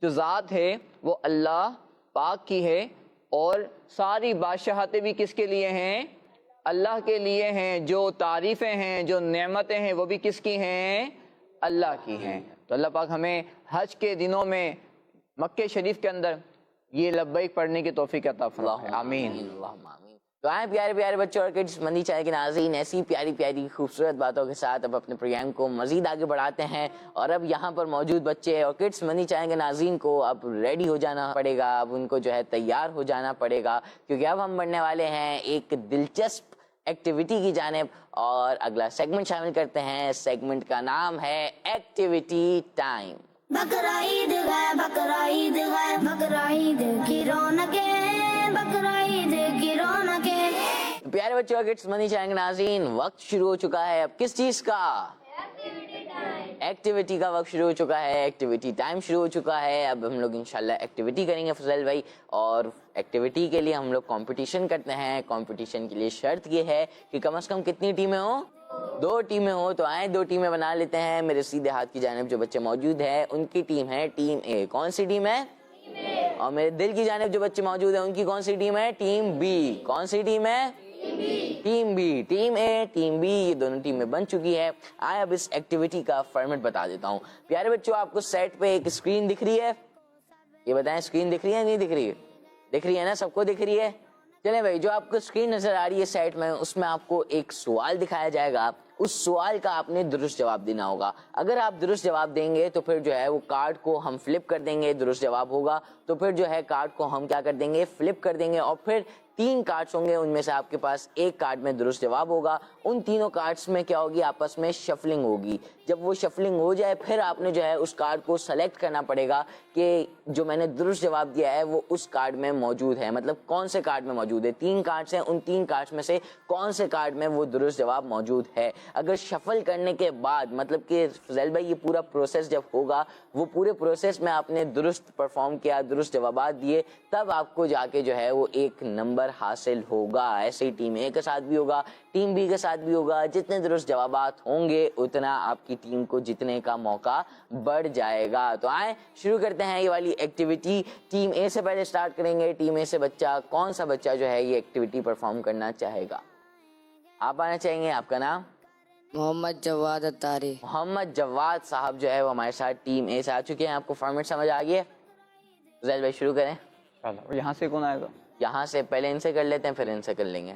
جو ذات ہے وہ اللہ پاک کی ہے، اور ساری بادشاہتیں بھی کس کے لیے ہیں؟ اللہ کے لیے ہیں. جو تعریفیں ہیں، جو نعمتیں ہیں، وہ بھی کس کی ہیں؟ اللہ کی ہیں. تو اللہ پاک ہمیں حج کے دنوں میں مکہ شریف کے اندر یہ لبیک پڑھنے کی توفیق عطا فرمائے. آمین. اللہم آمین. تو آئیں پیارے پیارے بچوں اور کڈس، مدنی چینل کے ناظرین، ایسی پیاری پیاری خوبصورت باتوں کے ساتھ اب اپنے پروگرام کو مزید آگے بڑھاتے ہیں. اور اب یہاں پر موجود بچے اور کڈس مدنی چینل کے ناظرین کو اب ریڈی ہو جانا پڑے گا، اب ان کو جو ہے تیار ہو جانا پڑے گا، کیونکہ اب ہم بڑھنے والے ہیں ایک دلچسپ ایکٹیویٹی کی جانب. اور اگلا سیگمنٹ شامل کرتے ہیں. سیگمنٹ کا نام ہے ایکٹیویٹی ٹائم. بقرا عید ہے، بقرا عید ہے، بقرا عید کی رونقیں، بقرا عید کی رونقیں. پیارے بچوں اور کڈس مدنی چینل کے ناظرین، وقت شروع ہو چکا ہے اب کس چیز کا؟ ایکٹیویٹی کا وقت شروع ہو چکا ہے، ایکٹیویٹی ٹائم شروع ہو چکا ہے. اب ہم لوگ انشاءاللہ ایکٹیویٹی کریں گے فضل بھائی، اور ایکٹیویٹی کے لیے ہم لوگ کمپٹیشن کرتے ہیں. کمپٹیشن کے لیے شرط یہ ہے کہ کم از کم کتنی ٹیمیں ہوں؟ 2 ٹیمیں ہوں. تو آئیں 2 ٹیمیں بنا لیتے ہیں. میرے سیدھے ہاتھ کی جانب جو بچے موجود ہیں ان کی ٹیم ہے ٹیم اے. کون سی ٹیم ہے؟ اور میرے دل کی جانب جو بچے موجود ہیں ان کی کون سی ٹیم ہے؟ Team B. کون سی ٹیم ہے؟ Team B. Team a team B یہ دونوں ٹیمیں بن چکی ہے. آئے اب اس ایکٹیویٹی کا فارمیٹ بتا دیتا ہوں. پیارے بچوں، آپ کو سیٹ پہ ایک اسکرین دکھ رہی ہے؟ یہ بتائیں اسکرین دکھ رہی ہے نہیں دکھ رہی ہے؟ دکھ رہی ہے نا؟ سب کو دکھ رہی ہے؟ چلیں بھائی، جو آپ کو اسکرین نظر آ رہی ہے سیٹ میں، اس میں آپ کو ایک سوال دکھایا جائے گا. اس سوال کا آپ نے درست جواب دینا ہوگا. اگر آپ درست جواب دیں گے تو پھر جو ہے وہ کارڈ کو ہم فلپ کر دیں گے. درست جواب ہوگا تو پھر جو ہے کارڈ کو ہم کیا کر دیں گے؟ فلپ کر دیں گے. اور پھر 3 کارڈز ہوں گے، ان میں سے آپ کے پاس ایک کارڈ میں درست جواب ہوگا. ان تینوں کارڈز میں کیا ہوگی؟ آپس میں شفلنگ ہوگی. جب وہ شفلنگ ہو جائے پھر آپ نے جو ہے اس کارڈ کو سلیکٹ کرنا پڑے گا کہ جو میں نے درست جواب دیا ہے وہ اس کارڈ میں موجود ہے. مطلب کون سے کارڈ میں موجود ہے؟ 3 کارڈز ہیں، ان 3 کارڈز میں سے کون سے کارڈ میں وہ درست جواب موجود ہے. اگر شفل کرنے کے بعد، مطلب کہ فضل بھائی یہ پورا پروسیس جب ہوگا، وہ پورے پروسیس میں آپ نے درست پرفارم کیا، درست جوابات دیے، تب آپ کو جا کے جو ہے وہ 1 نمبر حاصل ہوگا. ایسے ہی ٹیم اے کے ساتھ بھی ہوگا، ٹیم بی کے ساتھ بھی ہوگا. جتنے درست جوابات ہوں گے اتنا آپ کی ٹیم کو جتنے کا موقع بڑھ جائے گا. تو آئیں شروع کرتے ہیں یہ والی ایکٹیویٹی. ٹیم اے سے پہلے سٹارٹ کریں گے. ٹیم اے سے بچہ، کون سا بچہ جو ہے یہ ایکٹیویٹی پرفارم کرنا چاہے گا؟ آپ آنا چاہیں گے؟ آپ کا نام؟ محمد جواد اتاری. محمد جواد صاحب جو ہے وہ ہمارے ساتھ ٹیم اے سے آ چکے ہیں. آپ کو فارمیٹ سمجھ آ گئی ہے؟ فضل بھائی شروع کریں. یہاں سے کون آئے گا؟ یہاں سے پہلے ان سے کر لیتے ہیں، پھر ان سے کر لیں گے.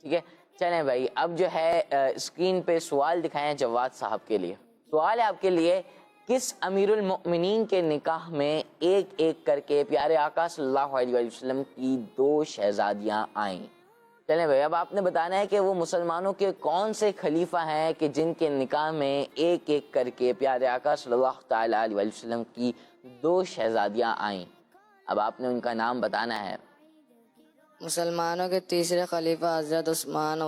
ٹھیک ہے چلیں بھائی. اب جو ہے اسکرین پہ سوال دکھائے ہیں جواد صاحب کے لیے. سوال ہے آپ کے لیے، کس امیر المؤمنین کے نکاح میں ایک ایک کر کے پیارے آقا صلی اللہ علیہ وسلم کی 2 شہزادیاں آئیں؟ چلیں بھائی، اب آپ نے بتانا ہے کہ وہ مسلمانوں کے کون سے خلیفہ ہیں کہ جن کے نکاح میں ایک ایک کر کے پیارے آقا صلی اللہ تعالیٰ علیہ وسلم کی 2 شہزادیاں آئیں. اب آپ نے ان کا نام بتانا ہے. مسلمانوں کے تیسرے خلیفہ حضرت عثمان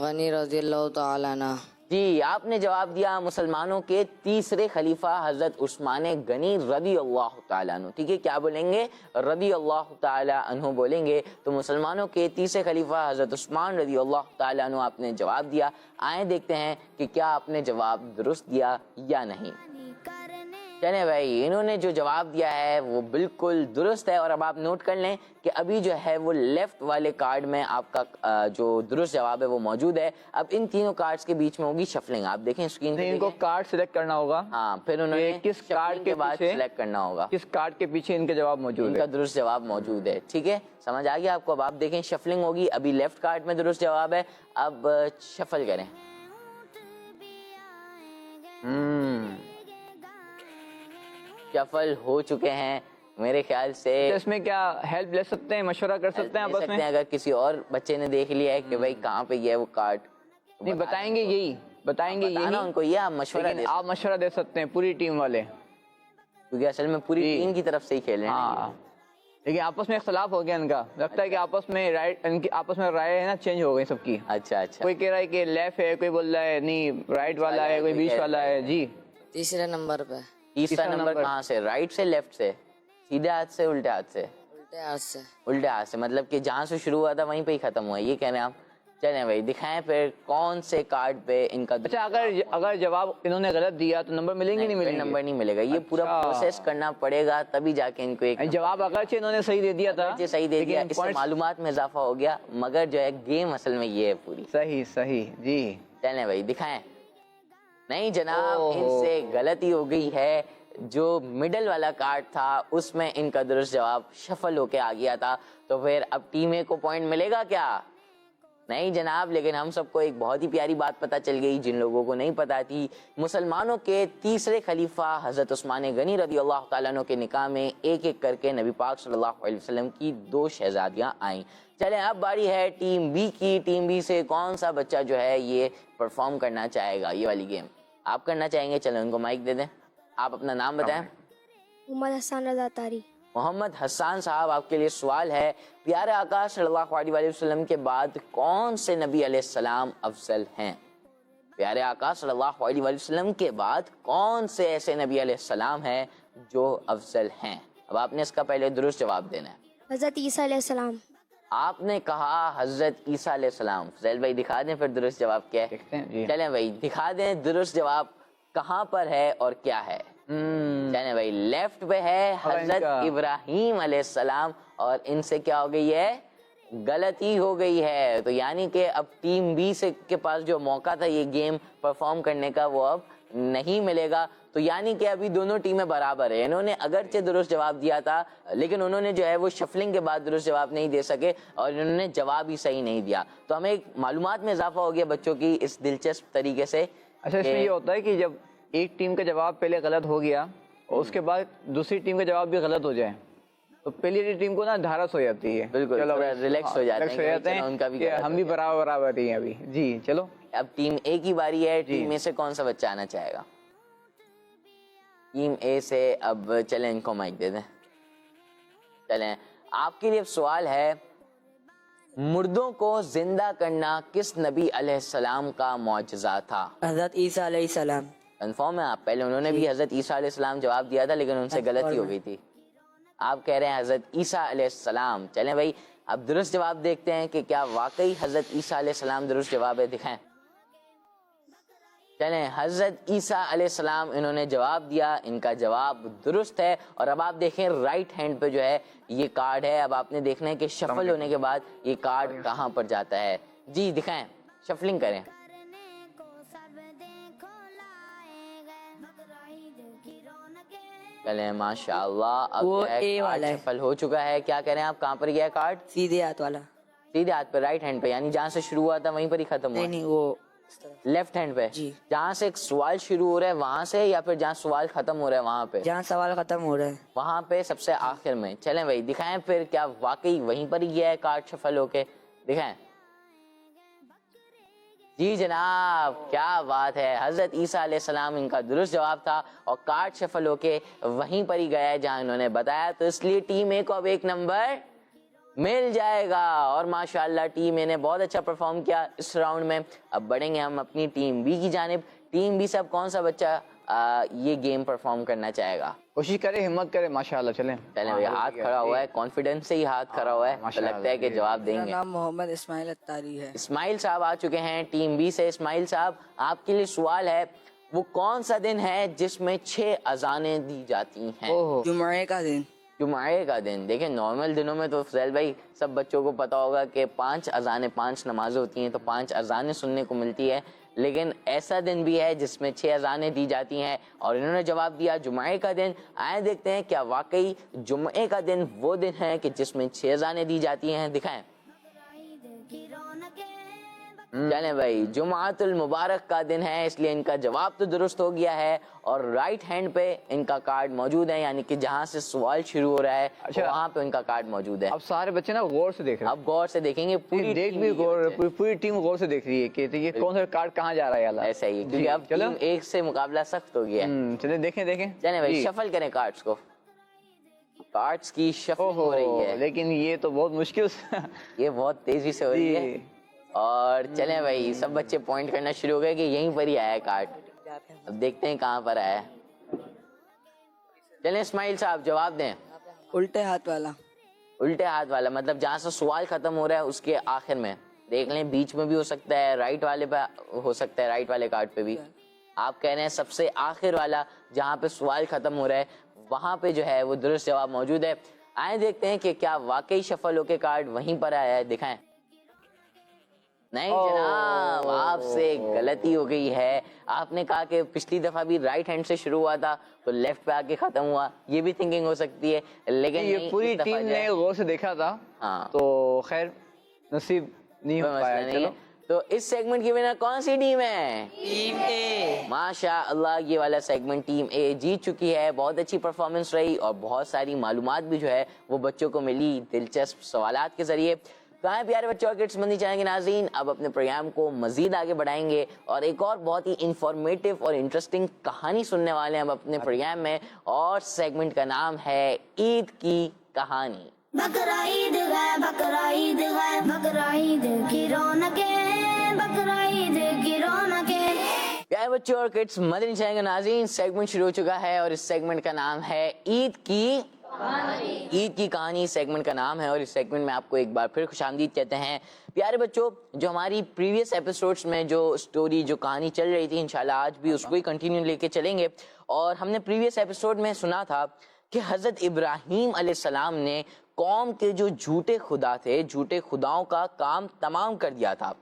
غنی رضی اللہ تعالیٰ عنہ. جی آپ نے جواب دیا مسلمانوں کے تیسرے خلیفہ حضرت عثمان غنی رضی اللہ تعالیٰ عنہ. ٹھیک ہے، کیا بولیں گے؟ رضی اللہ تعالیٰ عنہ بولیں گے. تو مسلمانوں کے تیسرے خلیفہ حضرت عثمان رضی اللہ تعالیٰ عنہ آپ نے جواب دیا. آئیں دیکھتے ہیں کہ کیا آپ نے جواب درست دیا یا نہیں. چلیں بھائی، انہوں نے جو جواب دیا ہے وہ بالکل درست ہے. اور اب آپ نوٹ کر لیں کہ ابھی جو ہے وہ لیفٹ والے کارڈ میں آپ کا جو درست جواب ہے وہ موجود ہے. اب ان تینوں کارڈز کے بیچ میں ہوگی شفلنگ. آپ دیکھیں اسکرین پہ، ان کو کارڈ سلیکٹ کرنا ہوگا. ہاں، پھر انہوں نے کس کارڈ کے بعد پیچھے سلیکٹ کرنا ہوگا کس کارڈ کے پیچھے ان کے جواب موجود ان ہے. کا درست جواب موجود ہے. ٹھیک ہے، سمجھ آ گیا آپ کو؟ اب آپ دیکھیں شفلنگ ہوگی. ابھی لیفٹ کارڈ میں درست جواب ہے. اب شفل کریں. شفل ہو چکے ہیں میرے خیال سے. اس میں کیا ہیلپ لے سکتے ہیں، مشورہ کر سکتے ہیں آپس میں؟ اگر کسی اور بچے نے دیکھ لیا ہے کہ بھائی کہاں پہ یہ وہ کارڈ، نہیں بتائیں گے یہی ان کو. یہ آپ مشورہ دے، آپ مشورہ دے سکتے ہیں پوری ٹیم والے، کیونکہ اصل میں پوری ٹیم کی طرف سے ہی کھیل رہے ہیں. ہاں، لیکن آپس میں اختلاف ہو گیا ان کا. لگتا ہے کہ آپس میں رائے ہے نا چینج ہو گئی سب کی. اچھا، کوئی کہہ رہا ہے کہ لیفٹ ہے، کوئی بول رہا ہے نہیں رائٹ والا ہے، کوئی بیچ والا ہے. جی تیسرے نمبر پہ. تیسرا نمبر کہاں سے؟ رائٹ سے، لیفٹ سے، سیدھے ہاتھ سے، الٹے ہاتھ سے؟ الٹے ہاتھ سے. الٹے ہاتھ سے، مطلب کہ جہاں سے شروع ہوا تھا وہیں پہ ہی ختم ہوا ہے، یہ کہہ رہے ہیں آپ؟ چلیں بھائی دکھائیں پھر کون سے کارڈ پہ ان کا اچھا اگر جواب انہوں نے غلط دیا تو نمبر ملیں گے نہیں ملیں گے؟ نمبر نہیں ملے گا، یہ پورا پروسیس کرنا پڑے گا تبھی جا کے ان کو ایک جواب اگرچہ انہوں نے صحیح دے دیا تھا، صحیح دے دیا، اس سے معلومات میں اضافہ ہو گیا، مگر جو ہے گیم اصل میں یہ ہے پوری. صحیح جی. چلیں بھائی دکھائیں. نہیں جناب ان سے غلطی ہو گئی ہے، جو مڈل والا کارڈ تھا اس میں ان کا درست جواب شفل ہو کے آ گیا تھا، تو پھر اب ٹیم اے کو پوائنٹ ملے گا کیا؟ نہیں جناب. لیکن ہم سب کو ایک بہت ہی پیاری بات پتہ چل گئی جن لوگوں کو نہیں پتا تھی. مسلمانوں کے تیسرے خلیفہ حضرت عثمان غنی رضی اللہ تعالیٰ عنہ کے نکاح میں ایک ایک کر کے نبی پاک صلی اللہ علیہ وسلم کی 2 شہزادیاں آئیں. چلیں اب باری ہے ٹیم بی کی. ٹیم بی سے کون سا بچہ جو ہے یہ پرفارم کرنا چاہے گا یہ والی گیم؟ آپ کرنا چاہیں گے؟ چلیں ان کو مائک دے دیں. آپ اپنا نام بتائیں. محمد حسان رضا تاری. محمد حسان صاحب آپ کے لیے سوال ہے، پیارے آقا صلی اللہ علیہ وسلم کے بعد کون سے نبی علیہ السلام افضل ہیں؟ پیارے آقا صلی اللہ علیہ وسلم کے بعد کون سے ایسے نبی علیہ السلام ہیں جو افضل ہیں؟ اب آپ نے اس کا پہلے درست جواب دینا ہے. حضرت عیسیٰ علیہ السلام. آپ نے کہا حضرت عیسیٰ علیہ السلام. فضیل بھائی دکھا دیں پھر درست جواب کیا ہے. چلیں بھائی دکھا دیں درست جواب کہاں پر ہے اور کیا ہے. چلیں بھائی لیفٹ پہ ہے حضرت ابراہیم علیہ السلام، اور ان سے کیا ہو گئی ہے؟ غلطی ہو گئی ہے. تو یعنی کہ اب ٹیم بی سے کے پاس جو موقع تھا یہ گیم پرفارم کرنے کا وہ اب نہیں ملے گا. تو یعنی کہ ابھی دونوں ٹیمیں برابر ہیں. انہوں نے اگرچہ درست جواب دیا تھا لیکن انہوں نے جو ہے وہ شفلنگ کے بعد درست جواب نہیں دے سکے اور انہوں نے جواب ہی صحیح نہیں دیا. تو ہمیں معلومات میں اضافہ ہو گیا بچوں کی اس دلچسپ طریقے سے. اچھا اس میں یہ ہوتا ہے کہ جب ایک ٹیم کا جواب پہلے غلط ہو گیا اور اس کے بعد دوسری ٹیم کا جواب بھی غلط ہو جائے تو پہلی ٹیم کو نا دھارس ہو جاتی ہے. بالکل ریلیکس ہو جاتے ہیں ان کا بھی ہم بھی برابر ہی ہیں ابھی. جی چلو اب ٹیم اے کی باری ہے. ٹیم اے سے کون سا بچہ آنا چاہے گا؟ ٹیم اے سے اب چلیں ان کو مائک دے دیں. چلیں آپ کے لیے سوال ہے، مردوں کو زندہ کرنا کس نبی علیہ السلام کا معجزہ تھا؟ حضرت عیسیٰ علیہ السلام. کنفرم ہے آپ؟ پہلے انہوں نے بھی حضرت عیسیٰ علیہ السلام جواب دیا تھا لیکن ان سے غلطی ہو گئی تھی. آپ کہہ رہے ہیں حضرت عیسیٰ علیہ السلام. چلیں بھائی اب درست جواب دیکھتے ہیں کہ کیا واقعی حضرت عیسیٰ علیہ السلام درست جواب ہے. دکھائیں. چلیں حضرت عیسیٰ علیہ السلام انہوں نے جواب دیا، ان کا جواب درست ہے. اور اب آپ دیکھیں رائٹ ہینڈ پہ جو ہے یہ کارڈ ہے. اب آپ نے دیکھنا ہے کہ شفل ہونے کے بعد یہ کارڈ کہاں پر جاتا ہے. جی دکھائیں، شفلنگ کریں. چلیں ماشاء اللہ اب شفل ہو چکا ہے. کیا کہہ رہے ہیں آپ؟ کہاں پر گیا کارڈ؟ سیدھے ہاتھ والا. سیدھے ہاتھ پہ، رائٹ ہینڈ پہ، یعنی جہاں سے شروع ہوا تھا وہیں پر ہی ختم ہوا؟ نہیں وہ لیفٹ ہینڈ پہ. جہاں سے ایک سوال شروع ہو رہا ہے وہاں سے، یا پھر جہاں سوال ختم ہو رہا ہے وہاں پہ؟ جہاں سوال ختم ہو رہا ہے وہاں پہ سب سے آخر میں. چلیں بھائی دکھائیں پھر کیا واقعی وہیں پر ہی گیا ہے کارڈ شفل ہو کے. دکھائیں. جی جناب کیا بات ہے، حضرت عیسیٰ علیہ السلام ان کا درست جواب تھا اور کارڈ شفل ہو کے وہیں پر ہی گیا ہے جہاں انہوں نے بتایا. تو اس لیے ٹیم اے کو اب 1 نمبر مل جائے گا. اور ماشاءاللہ ٹیم اے نے بہت اچھا پرفارم کیا اس راؤنڈ میں. اب بڑھیں گے ہم اپنی ٹیم بی کی جانب. ٹیم بی سے اب کون سا بچہ یہ گیم پرفارم کرنا چاہے گا؟ کوشش کرے، ہمت کرے. ماشاءاللہ چلیں بھائی ہاتھ کھڑا ہوا ہے، کانفیڈنس سے ہی ہاتھ کھڑا ہوا ہے، تو لگتا ہے کہ جواب دیں گے. نام محمد اسماعیل اتاری ہے. اسماعیل صاحب آ چکے ہیں ٹیم بی سے. اسماعیل صاحب آپ کے لیے سوال ہے، وہ کون سا دن ہے جس میں 6 اذانیں دی جاتی ہیں؟ جمعے کا دن. جمعے کا دن. دیکھیں نارمل دنوں میں تو فضیل بھائی سب بچوں کو پتا ہوگا کہ 5 اذانیں، 5 نمازیں ہوتی ہیں تو 5 اذانیں سننے کو ملتی ہے. لیکن ایسا دن بھی ہے جس میں 6 اذانیں دی جاتی ہیں اور انہوں نے جواب دیا جمعے کا دن. آئے دیکھتے ہیں کیا واقعی جمعے کا دن وہ دن ہے کہ جس میں 6 اذانیں دی جاتی ہیں. دکھائیں. چلیں بھائی جمعۃ المبارک کا دن ہے، اس لیے ان کا جواب تو درست ہو گیا ہے. اور رائٹ ہینڈ پہ ان کا کارڈ موجود ہے، یعنی کہ جہاں سے سوال شروع ہو رہا ہے وہاں پہ ان کا کارڈ موجود ہے. اب سارے بچے نا غور سے دیکھ رہے ہیں. اب غور سے دیکھیں گے، پوری ٹیم غور سے دیکھ رہی ہے کہ یہ کون سا کارڈ کہاں جا رہا ہے. ایسا ہی کیونکہ اب ٹیم ایک سے مقابلہ سخت ہو گیا ہے. چلیں دیکھیں. چلیں بھائی شفل کریں کارڈز کو. کارڈز کی شفل ہو رہی ہے لیکن یہ تو بہت مشکل یہ بہت تیزی سے ہو رہی ہے. اور چلیں بھائی سب بچے پوائنٹ کرنا شروع ہو گئے کہ یہیں پر ہی آیا ہے کارڈ. اب دیکھتے ہیں کہاں پر آیا ہے. چلیں اسماعیل صاحب جواب دیں. الٹے ہاتھ والا. الٹے ہاتھ والا مطلب جہاں سے سوال ختم ہو رہا ہے اس کے آخر میں. دیکھ لیں بیچ میں بھی ہو سکتا ہے, رائٹ والے پہ ہو سکتا ہے, رائٹ والے کارڈ پہ بھی. آپ کہہ رہے ہیں سب سے آخر والا جہاں پہ سوال ختم ہو رہا ہے وہاں پہ جو ہے وہ درست جواب موجود ہے. آئیں دیکھتے ہیں کہ کیا واقعی شفل ہو کے کارڈ وہیں پر آیا ہے. دکھائیں. نہیں جناب, آپ سے غلطی ہو گئی ہے. آپ نے کہا کہ پچھلی دفعہ بھی رائٹ ہینڈ سے شروع ہوا تھا تو لیفٹ پہ آ کے ختم ہوا. یہ بھی تھنکنگ ہو سکتی ہے, لیکن یہ پوری ٹیم نے غور سے دیکھا تھا تو خیر نصیب نہیں ہو پایا. چلو تو اس سیگمنٹ کی ونر کون سی ٹیم ہے؟ ٹیم اے. ماشاء اللہ, یہ والا سیگمنٹ ٹیم اے جیت چکی ہے. بہت اچھی پرفارمنس رہی اور بہت ساری معلومات بھی جو ہے وہ بچوں کو ملی دلچسپ سوالات کے ذریعے. تو آئیں پیارے بچوں اور کڈس مندی چینل کے ناظرین, اب اپنے پروگرام کو مزید آگے بڑھائیں گے اور ایک اور بہت ہی انفارمیٹیو اور انٹرسٹنگ کہانی سننے والے ہیں ہم اپنے پروگرام میں, اور سیگمنٹ کا نام ہے عید کی کہانی. بقرا عید ہے, بقرا عید ہے, بقرا عید کی رونقیں, بقرا عید کی رونقیں. پیارے بچوں اور کڈس مدنی چینل کے ناظرین, سیگمنٹ شروع ہو چکا ہے اور اس سیگمنٹ کا نام ہے عید کی عید کی کہانی. سیگمنٹ کا نام ہے اور اس سیگمنٹ میں آپ کو ایک بار پھر خوش آمدید کہتے ہیں. پیارے بچوں, جو ہماری پریویس ایپیسوڈز میں جو سٹوری جو کہانی چل رہی تھی, انشاءاللہ آج بھی اس کو ہی کنٹینیو لے کے چلیں گے. اور ہم نے پریویس ایپیسوڈ میں سنا تھا کہ حضرت ابراہیم علیہ السلام نے قوم کے جو جھوٹے خدا تھے, جھوٹے خداؤں کا کام تمام کر دیا تھا.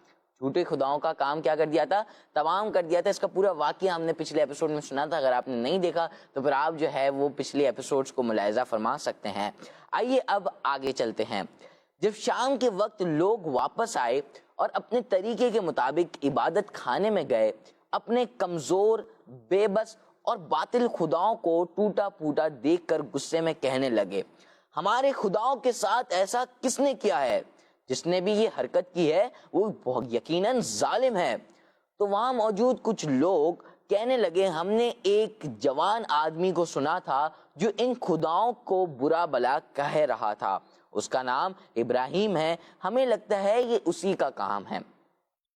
جھوٹے خداؤں کا کام کیا کر دیا تھا؟ تمام کر دیا تھا. اس کا پورا واقعہ ہم نے پچھلے ایپیسوڈ میں سنا تھا. اگر آپ نے نہیں دیکھا تو پھر آپ جو ہے وہ پچھلے ایپیسوڈز کو ملاحظہ فرما سکتے ہیں. آئیے اب آگے چلتے ہیں. جب شام کے وقت لوگ واپس آئے اور اپنے طریقے کے مطابق عبادت خانے میں گئے, اپنے کمزور, بے بس اور باطل خداؤں کو ٹوٹا پھوٹا دیکھ کر غصے میں کہنے لگے, ہمارے خداؤں کے ساتھ ایسا کس نے کیا ہے؟ جس نے بھی یہ حرکت کی ہے وہ یقیناً ظالم ہے. تو وہاں موجود کچھ لوگ کہنے لگے, ہم نے ایک جوان آدمی کو سنا تھا جو ان خداؤں کو برا بلا کہہ رہا تھا. اس کا نام ابراہیم ہے, ہمیں لگتا ہے یہ اسی کا کام ہے.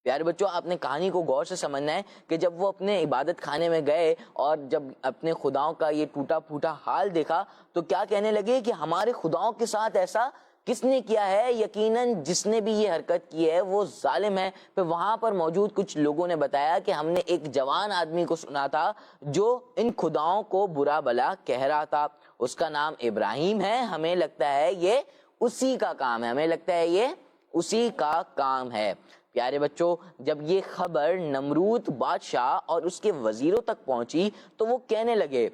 پیارے بچوں, آپ نے کہانی کو غور سے سمجھنا ہے کہ جب وہ اپنے عبادت خانے میں گئے اور جب اپنے خداؤں کا یہ ٹوٹا پھوٹا حال دیکھا تو کیا کہنے لگے کہ ہمارے خداؤں کے ساتھ ایسا کس نے کیا ہے؟ یقیناً جس نے بھی یہ حرکت کی ہے وہ ظالم ہے. پھر وہاں پر موجود کچھ لوگوں نے بتایا کہ ہم نے ایک جوان آدمی کو سنا تھا جو ان خداؤں کو برا بلا کہہ رہا تھا. اس کا نام ابراہیم ہے, ہمیں لگتا ہے یہ اسی کا کام ہے. ہمیں لگتا ہے یہ اسی کا کام ہے. پیارے بچوں, جب یہ خبر نمرود بادشاہ اور اس کے وزیروں تک پہنچی تو وہ کہنے لگے,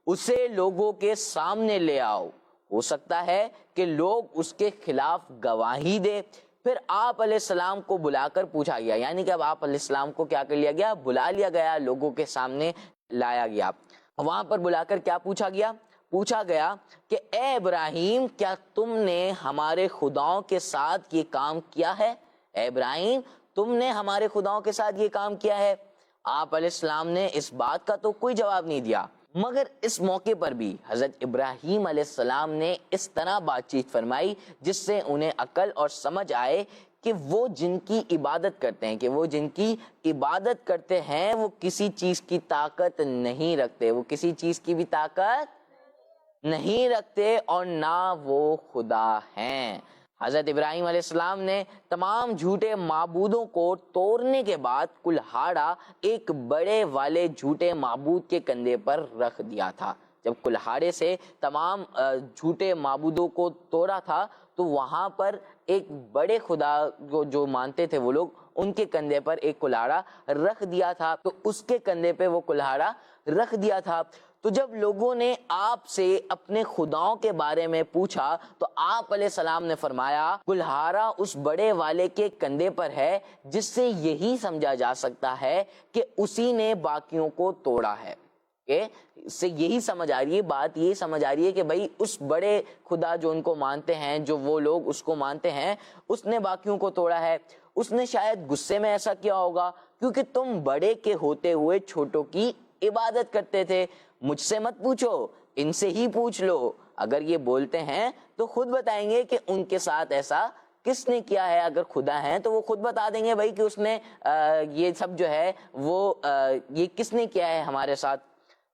اسے لوگوں کے سامنے لے آؤ, ہو سکتا ہے کہ لوگ اس کے خلاف گواہی دے. پھر آپ علیہ السلام کو بلا کر پوچھا گیا, یعنی کہ اب آپ علیہ السلام کو کیا کر لیا گیا؟ بلا لیا گیا, لوگوں کے سامنے لایا گیا. وہاں پر بلا کر کیا پوچھا گیا؟ پوچھا گیا کہ اے ابراہیم, کیا تم نے ہمارے خداؤں کے ساتھ یہ کام کیا ہے؟ اے ابراہیم, تم نے ہمارے خداؤں کے ساتھ یہ کام کیا ہے؟ آپ علیہ السلام نے اس بات کا تو کوئی جواب نہیں دیا. مگر اس موقع پر بھی حضرت ابراہیم علیہ السلام نے اس طرح بات چیت فرمائی جس سے انہیں عقل اور سمجھ آئے کہ وہ جن کی عبادت کرتے ہیں وہ کسی چیز کی طاقت نہیں رکھتے, وہ کسی چیز کی بھی طاقت نہیں رکھتے اور نہ وہ خدا ہیں. حضرت ابراہیم علیہ السلام نے تمام جھوٹے معبودوں کو توڑنے کے بعد کلہاڑا ایک بڑے والے جھوٹے معبود کے کندھے پر رکھ دیا تھا. جب کلہاڑے سے تمام جھوٹے معبودوں کو توڑا تھا تو وہاں پر ایک بڑے خدا کو جو مانتے تھے وہ لوگ, ان کے کندھے پر ایک کلہاڑا رکھ دیا تھا. تو اس کے کندھے پہ وہ کلہاڑا رکھ دیا تھا. تو جب لوگوں نے آپ سے اپنے خداؤں کے بارے میں پوچھا تو آپ علیہ السلام نے فرمایا, کلہاڑا اس بڑے والے کے کندھے پر ہے جس سے یہی سمجھا جا سکتا ہے کہ اسی نے باقیوں کو توڑا ہے. اس سے یہی سمجھ آ رہی ہے, بات یہی سمجھ آ رہی ہے کہ بھائی اس بڑے خدا جو ان کو مانتے ہیں, جو وہ لوگ اس کو مانتے ہیں, اس نے باقیوں کو توڑا ہے. اس نے شاید غصے میں ایسا کیا ہوگا کیونکہ تم بڑے کے ہوتے ہوئے چھوٹوں کی عبادت کرتے تھے. مجھ سے مت پوچھو, ان سے ہی پوچھ لو. اگر یہ بولتے ہیں تو خود بتائیں گے کہ ان کے ساتھ ایسا کس نے کیا ہے. اگر خدا ہیں تو وہ خود بتا دیں گے بھائی کہ اس نے یہ سب جو ہے وہ یہ کس نے کیا ہے ہمارے ساتھ.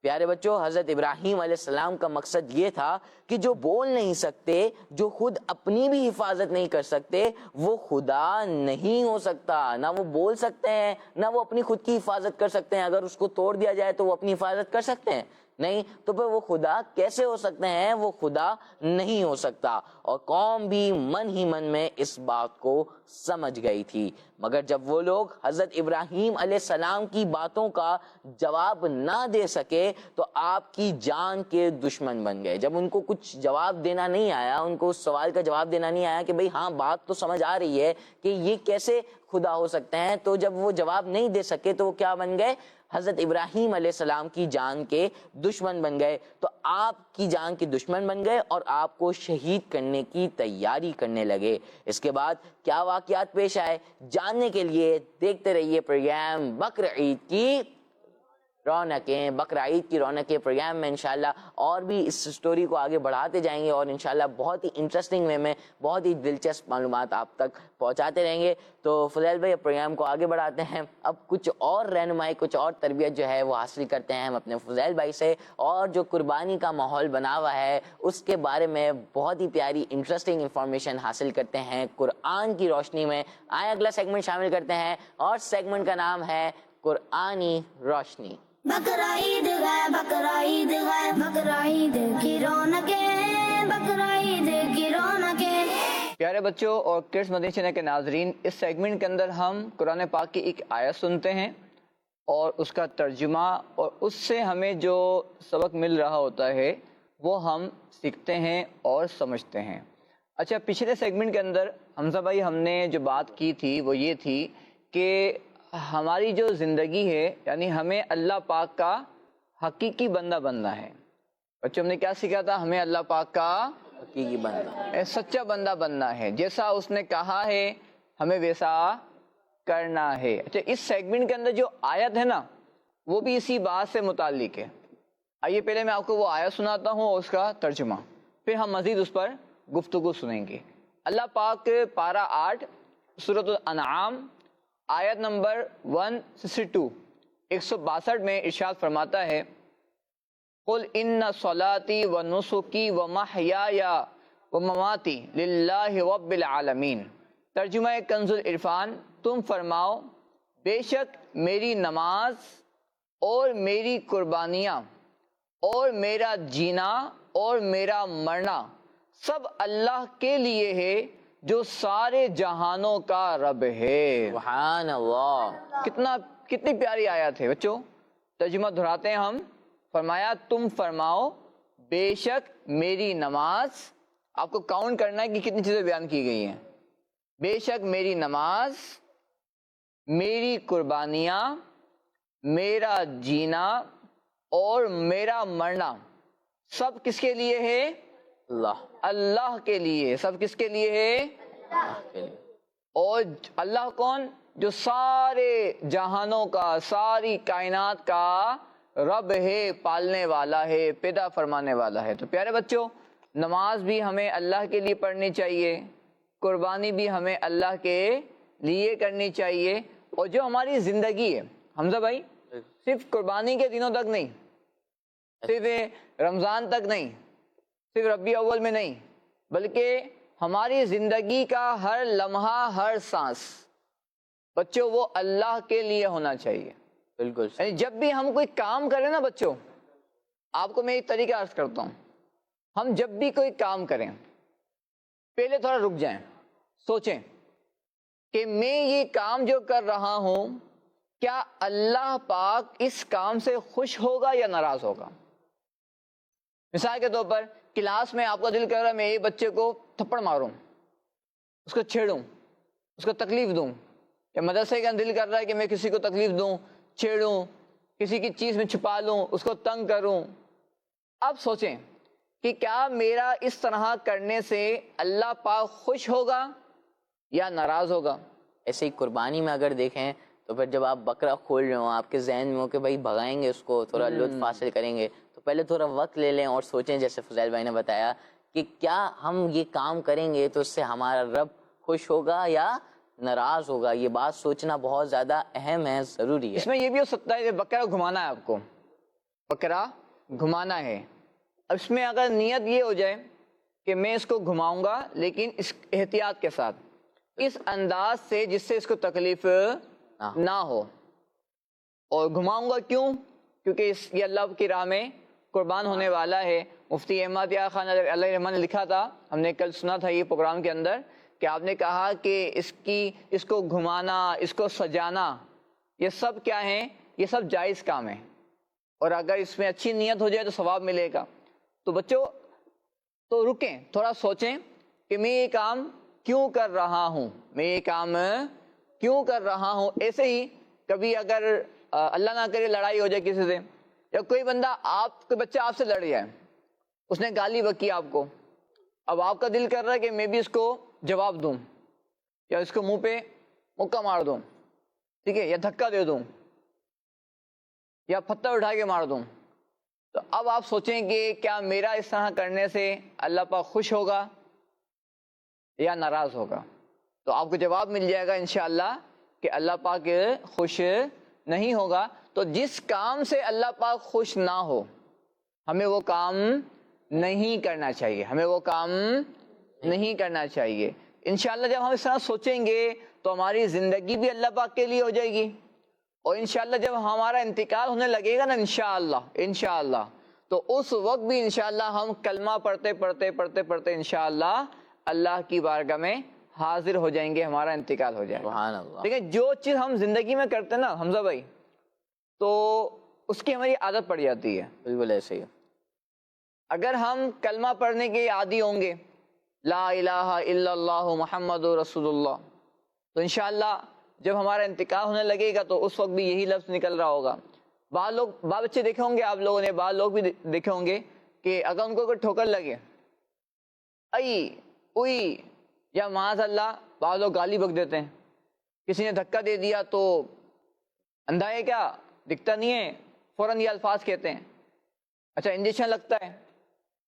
پیارے بچوں، حضرت ابراہیم علیہ السلام کا مقصد یہ تھا کہ جو بول نہیں سکتے، جو خود اپنی بھی حفاظت نہیں کر سکتے، وہ خدا نہیں ہو سکتا۔ نہ وہ بول سکتے ہیں، نہ وہ اپنی خود کی حفاظت کر سکتے ہیں۔ اگر اس کو توڑ دیا جائے تو وہ اپنی حفاظت کر سکتے ہیں؟ نہیں، تو پھر وہ خدا کیسے ہو سکتے ہیں؟ وہ خدا نہیں ہو سکتا۔ اور قوم بھی من ہی من میں اس بات کو سمجھ گئی تھی، مگر جب وہ لوگ حضرت ابراہیم علیہ السلام کی باتوں کا جواب نہ دے سکے تو آپ کی جان کے دشمن بن گئے۔ جب ان کو کچھ جواب دینا نہیں آیا، ان کو اس سوال کا جواب دینا نہیں آیا کہ بھئی ہاں بات تو سمجھ آ رہی ہے کہ یہ کیسے خدا ہو سکتے ہیں، تو جب وہ جواب نہیں دے سکے تو وہ کیا بن گئے؟ حضرت ابراہیم علیہ السلام کی جان کے دشمن بن گئے۔ تو آپ کی جان کے دشمن بن گئے اور آپ کو شہید کرنے کی تیاری کرنے لگے۔ اس کے بعد کیا واقعات پیش آئے، جاننے کے لیے دیکھتے رہیے پروگرام بقرعید کی رونقیں۔ بقرعید کی رونقیں پروگرام میں انشاءاللہ اور بھی اس سٹوری کو آگے بڑھاتے جائیں گے اور انشاءاللہ بہت ہی انٹرسٹنگ وے میں بہت ہی دلچسپ معلومات آپ تک پہنچاتے رہیں گے۔ تو فضیل بھائی، پروگرام کو آگے بڑھاتے ہیں، اب کچھ اور رہنمائی، کچھ اور تربیت جو ہے وہ حاصل کرتے ہیں ہم اپنے فضیل بھائی سے، اور جو قربانی کا ماحول بنا ہوا ہے اس کے بارے میں بہت ہی پیاری انٹرسٹنگ انفارمیشن حاصل کرتے ہیں قرآن کی روشنی میں۔ آئے اگلا سیگمنٹ شامل کرتے ہیں، اور سیگمنٹ کا نام ہے قرآنی روشنی۔ بقرعید ہے، بقرعید ہے، بقرعید کی رونقیں، بقرعید کی رونقیں۔ پیارے بچوں اور کڈس مدنی چینل کے ناظرین، اس سیگمنٹ کے اندر ہم قرآن پاک کی ایک آیت سنتے ہیں اور اس کا ترجمہ، اور اس سے ہمیں جو سبق مل رہا ہوتا ہے وہ ہم سیکھتے ہیں اور سمجھتے ہیں۔ اچھا، پچھلے سیگمنٹ کے اندر حمزہ بھائی ہم نے جو بات کی تھی وہ یہ تھی کہ ہماری جو زندگی ہے، یعنی ہمیں اللہ پاک کا حقیقی بندہ بننا ہے۔ بچوں، ہم نے کیا سیکھا تھا؟ ہمیں اللہ پاک کا حقیقی بندہ، سچا بندہ بننا ہے، جیسا اس نے کہا ہے ہمیں ویسا کرنا ہے۔ اچھا، اس سیگمنٹ کے اندر جو آیت ہے نا وہ بھی اسی بات سے متعلق ہے۔ آئیے پہلے میں آپ کو وہ آیت سناتا ہوں اور اس کا ترجمہ، پھر ہم مزید اس پر گفتگو سنیں گے۔ اللہ پاک پارہ 8 سورۃ الانعام آیت نمبر 162 162 میں ارشاد فرماتا ہے، قل ان صلاتي ونسكي ومحياي ومماتي للہ رب العالمین۔ ترجمہ کنز العرفان، تم فرماؤ بے شک میری نماز اور میری قربانیاں اور میرا جینا اور میرا مرنا سب اللہ کے لیے ہے جو سارے جہانوں کا رب ہے۔ سبحان اللہ، کتنی پیاری آیت ہے بچوں۔ ترجمہ دہراتے ہیں ہم۔ فرمایا تم فرماؤ بے شک میری نماز، آپ کو کاؤنٹ کرنا ہے کہ کتنی چیزیں بیان کی گئی ہیں۔ بے شک میری نماز، میری قربانیاں، میرا جینا اور میرا مرنا سب کس کے لیے ہے؟ اللہ کے لیے۔ سب کس کے لیے ہے؟ اللہ کے لیے۔ اور اللہ کون؟ جو سارے جہانوں کا، ساری کائنات کا رب ہے، پالنے والا ہے، پیدا فرمانے والا ہے۔ تو پیارے بچوں، نماز بھی ہمیں اللہ کے لیے پڑھنی چاہیے، قربانی بھی ہمیں اللہ کے لیے کرنی چاہیے، اور جو ہماری زندگی ہے حمزہ بھائی، صرف قربانی کے دنوں تک نہیں، صرف رمضان تک نہیں، صرف ربیع اول میں نہیں، بلکہ ہماری زندگی کا ہر لمحہ، ہر سانس بچوں وہ اللہ کے لیے ہونا چاہیے۔ بالکل، یعنی جب بھی ہم کوئی کام کریں نا بچوں، آپ کو میں ایک طریقہ عرض کرتا ہوں، ہم جب بھی کوئی کام کریں پہلے تھوڑا رک جائیں، سوچیں کہ میں یہ کام جو کر رہا ہوں کیا اللہ پاک اس کام سے خوش ہوگا یا ناراض ہوگا۔ مثال کے طور پر کلاس میں آپ کا دل کر رہا ہے میں ایک بچے کو تھپڑ ماروں، اس کو چھیڑوں، اس کو تکلیف دوں، یا مدرسے کا دل کر رہا ہے کہ میں کسی کو تکلیف دوں، چھیڑوں، کسی کی چیز میں چھپا لوں، اس کو تنگ کروں۔ اب سوچیں کہ کیا میرا اس طرح کرنے سے اللہ پاک خوش ہوگا یا ناراض ہوگا۔ ایسے ہی قربانی میں اگر دیکھیں تو پھر جب آپ بکرا کھول رہے ہو، آپ کے ذہن میں ہو کہ بھائی بھگائیں گے اس کو، تھوڑا لطف حاصل کریں گے، تو پہلے تھوڑا وقت لے لیں اور سوچیں، جیسے فضیل بھائی نے بتایا کہ کیا ہم یہ کام کریں گے تو اس سے ہمارا رب خوش ہوگا یا ناراض ہوگا۔ یہ بات سوچنا بہت زیادہ اہم ہے، ضروری ہے۔ اس میں یہ بھی ہو سکتا ہے کہ بکرا گھمانا ہے آپ کو، بکرا گھمانا ہے. اب اس میں اگر نیت یہ ہو جائے کہ میں اس کو گھماؤں گا لیکن اس احتیاط کے ساتھ, اس انداز سے جس سے اس کو تکلیف نہ ہو, اور گھماؤں گا کیوں؟ کیونکہ یہ اللہ کی راہ میں قربان ہونے والا ہے. مفتی احمد یا خان علیہ رحمٰن نے لکھا تھا, ہم نے کل سنا تھا یہ پروگرام کے اندر, کہ آپ نے کہا کہ اس کو گھمانا, اس کو سجانا, یہ سب کیا ہیں؟ یہ سب جائز کام ہے, اور اگر اس میں اچھی نیت ہو جائے تو ثواب ملے گا. تو بچوں تو رکیں, تھوڑا سوچیں کہ میں یہ کام کیوں کر رہا ہوں, میں یہ کام کیوں کر رہا ہوں. ایسے ہی کبھی اگر اللہ نہ کرے لڑائی ہو جائے کسی سے, یا کوئی بندہ کوئی بچہ آپ سے لڑ جائے, اس نے گالی بکی آپ کو, اب آپ کا دل کر رہا ہے کہ میں بھی اس کو جواب دوں, یا اس کو منہ پہ مکہ مار دوں, ٹھیک ہے, یا دھکا دے دوں, یا پتھر اٹھا کے مار دوں. تو اب آپ سوچیں کہ کیا میرا اس طرح کرنے سے اللہ پاک خوش ہوگا یا ناراض ہوگا؟ تو آپ کو جواب مل جائے گا انشاءاللہ کہ اللہ پاک خوش نہیں ہوگا. تو جس کام سے اللہ پاک خوش نہ ہو, ہمیں وہ کام نہیں کرنا چاہیے, ہمیں وہ کام نہیں کرنا چاہیے. انشاءاللہ جب ہم اس طرح سوچیں گے تو ہماری زندگی بھی اللہ پاک کے لیے ہو جائے گی, اور انشاءاللہ جب ہمارا انتقال ہونے لگے گا نا انشاءاللہ تو اس وقت بھی انشاءاللہ ہم کلمہ پڑھتے انشاءاللہ اللہ کی بارگاہ میں حاضر ہو جائیں گے, ہمارا انتقال ہو جائے گا. سبحان اللہ. لیکن جو چیز ہم زندگی میں کرتے ہیں نا حمزہ بھائی, تو اس کی ہماری عادت پڑ جاتی ہے. بالکل ایسے ہی. اگر ہم کلمہ پڑھنے کے عادی ہوں گے, لا الہ الا اللہ محمد رسول اللہ, تو انشاءاللہ جب ہمارا انتقال ہونے لگے گا تو اس وقت بھی یہی لفظ نکل رہا ہوگا. بعض بچے دیکھے ہوں گے آپ لوگوں نے, بعض لوگ بھی دیکھے ہوں گے کہ اگر ان کو کوئی ٹھوکر لگے, ای اوئی, یا معاذ اللہ بعض لوگ گالی بک دیتے ہیں. کسی نے دھکا دے دیا تو اندھا ہے کیا, دکھتا نہیں ہے, فوراً یہ الفاظ کہتے ہیں. اچھا انجیکشن لگتا ہے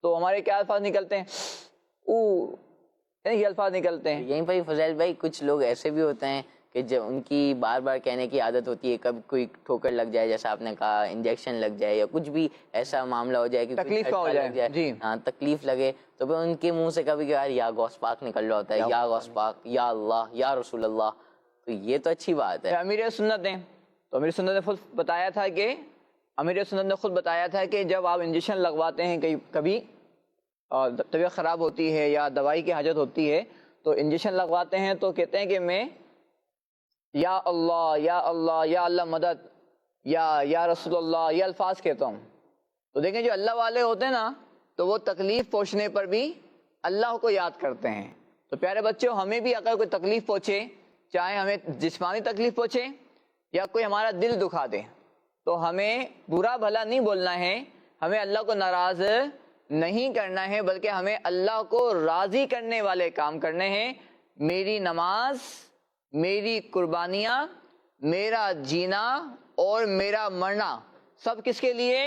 تو ہمارے کیا الفاظ نکلتے ہیں؟ یہ الفاظ نکلتے ہیں. یہیں پر فضیل بھائی کچھ لوگ ایسے بھی ہوتے ہیں کہ جب ان کی بار بار کہنے کی عادت ہوتی ہے, کب کوئی ٹھوکر لگ جائے جیسا آپ نے کہا, انجیکشن لگ جائے, یا کچھ بھی ایسا معاملہ ہو جائے کہ تکلیف کا ہو جائے, جی ہاں تکلیف لگے, تو پھر ان کے منہ سے کبھی یار یا غوث پاک نکل رہا ہوتا ہے, یا غوث پاک, یا اللہ, یا رسول اللہ. تو یہ تو اچھی بات ہے. امیر سنت ہیں, تو امیر سنت نے خود بتایا تھا کہ جب آپ انجیکشن لگواتے ہیں, کبھی طبیعت خراب ہوتی ہے یا دوائی کی حاجت ہوتی ہے, تو انجیکشن لگواتے ہیں تو کہتے ہیں کہ میں یا اللہ یا اللہ یا اللہ مدد یا رسول اللہ یہ الفاظ کہتا ہوں. تو دیکھیں جو اللہ والے ہوتے ہیں نا, تو وہ تکلیف پہنچنے پر بھی اللہ کو یاد کرتے ہیں. تو پیارے بچوں, ہمیں بھی اگر کوئی تکلیف پہنچے, چاہے ہمیں جسمانی تکلیف پہنچے یا کوئی ہمارا دل دکھا دے, تو ہمیں برا بھلا نہیں بولنا ہے, ہمیں اللہ کو ناراض نہیں کرنا ہے, بلکہ ہمیں اللہ کو راضی کرنے والے کام کرنے ہیں. میری نماز, میری قربانیاں, میرا جینا اور میرا مرنا سب کس کے لیے؟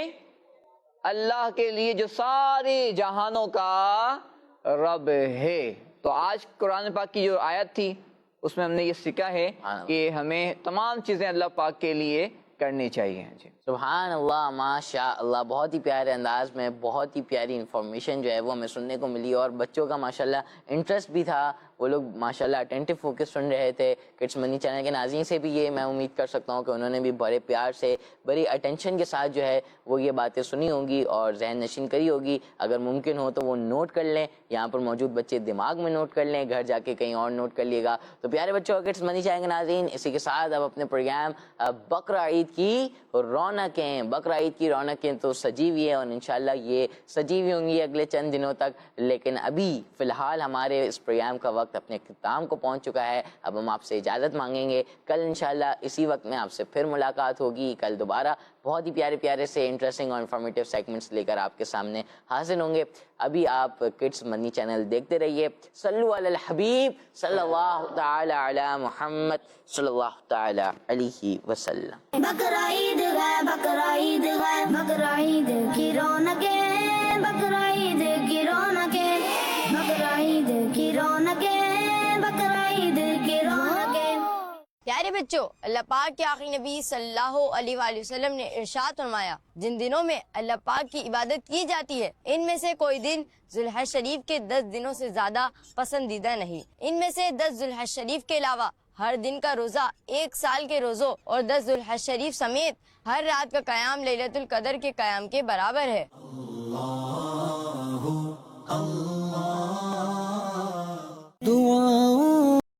اللہ کے لیے, جو سارے جہانوں کا رب ہے. تو آج قرآن پاک کی جو آیت تھی اس میں ہم نے یہ سیکھا ہے کہ ہمیں تمام چیزیں اللہ پاک کے لیے کرنی چاہیے. جی سبحان اللہ, ماشاء اللہ, بہت ہی پیارے انداز میں بہت ہی پیاری انفارمیشن جو ہے وہ ہمیں سننے کو ملی, اور بچوں کا ماشاءاللہ انٹرسٹ بھی تھا, وہ لوگ ماشاءاللہ اٹینٹیو فوکس سن رہے تھے. کڈس منی چینل کے ناظرین سے بھی یہ میں امید کر سکتا ہوں کہ انہوں نے بھی بڑے پیار سے, بڑی اٹینشن کے ساتھ جو ہے وہ یہ باتیں سنی ہوں گی اور ذہن نشین کری ہوگی. اگر ممکن ہو تو وہ نوٹ کر لیں, یہاں پر موجود بچے دماغ میں نوٹ کر لیں, گھر جا کے کہیں اور نوٹ کر لیے گا. تو پیارے بچوں, کڈس منی چینل کے ناظرین, اسی کے ساتھ اب اپنے پروگرام بقرہ عید کی رونقیں, بقرہ عید کی رونقیں تو سجی ہوئی ہیں, اور انشاءاللہ یہ سجی ہوئی ہوں گی اگلے چند دنوں تک. لیکن ابھی فی الحال ہمارے اس پروگرام کا وقت اپنے اختتام کو پہنچ چکا ہے. اب ہم آپ سے اجازت مانگیں گے, کل انشاءاللہ اسی وقت میں آپ سے پھر ملاقات ہوگی. کل دوبارہ بہت ہی پیارے پیارے سے انٹرسٹنگ اور انفارمیٹیو سیگمنٹس لے کر آپ کے سامنے حاضر ہوں گے. ابھی آپ کڈس منی چینل دیکھتے رہیے. صلو علی الحبیب صلی اللہ تعالی علی محمد صلی اللہ تعالی علیہ وسلم. بقرہ عید ہے, بقرہ عید ہے, بقرہ عید کی رونقیں, بقرہ عید کی رونقیں, بقرہ عید کی رونقیں, بقرہ عید کی رونقیں. پیارے پیارے بچوں، اللہ پاک کے آخری نبی صلی اللہ علیہ وآلہ وسلم نے ارشاد فرمایا، جن دنوں میں اللہ پاک کی عبادت کی جاتی ہے ان میں سے کوئی دن ذو الحج شریف کے 10 دنوں سے زیادہ پسندیدہ نہیں۔ ان میں سے 10 ذو الحج شریف کے علاوہ ہر دن کا روزہ 1 سال کے روزوں اور 10 ذو الحج شریف سمیت ہر رات کا قیام لیلۃ القدر کے قیام کے برابر ہے۔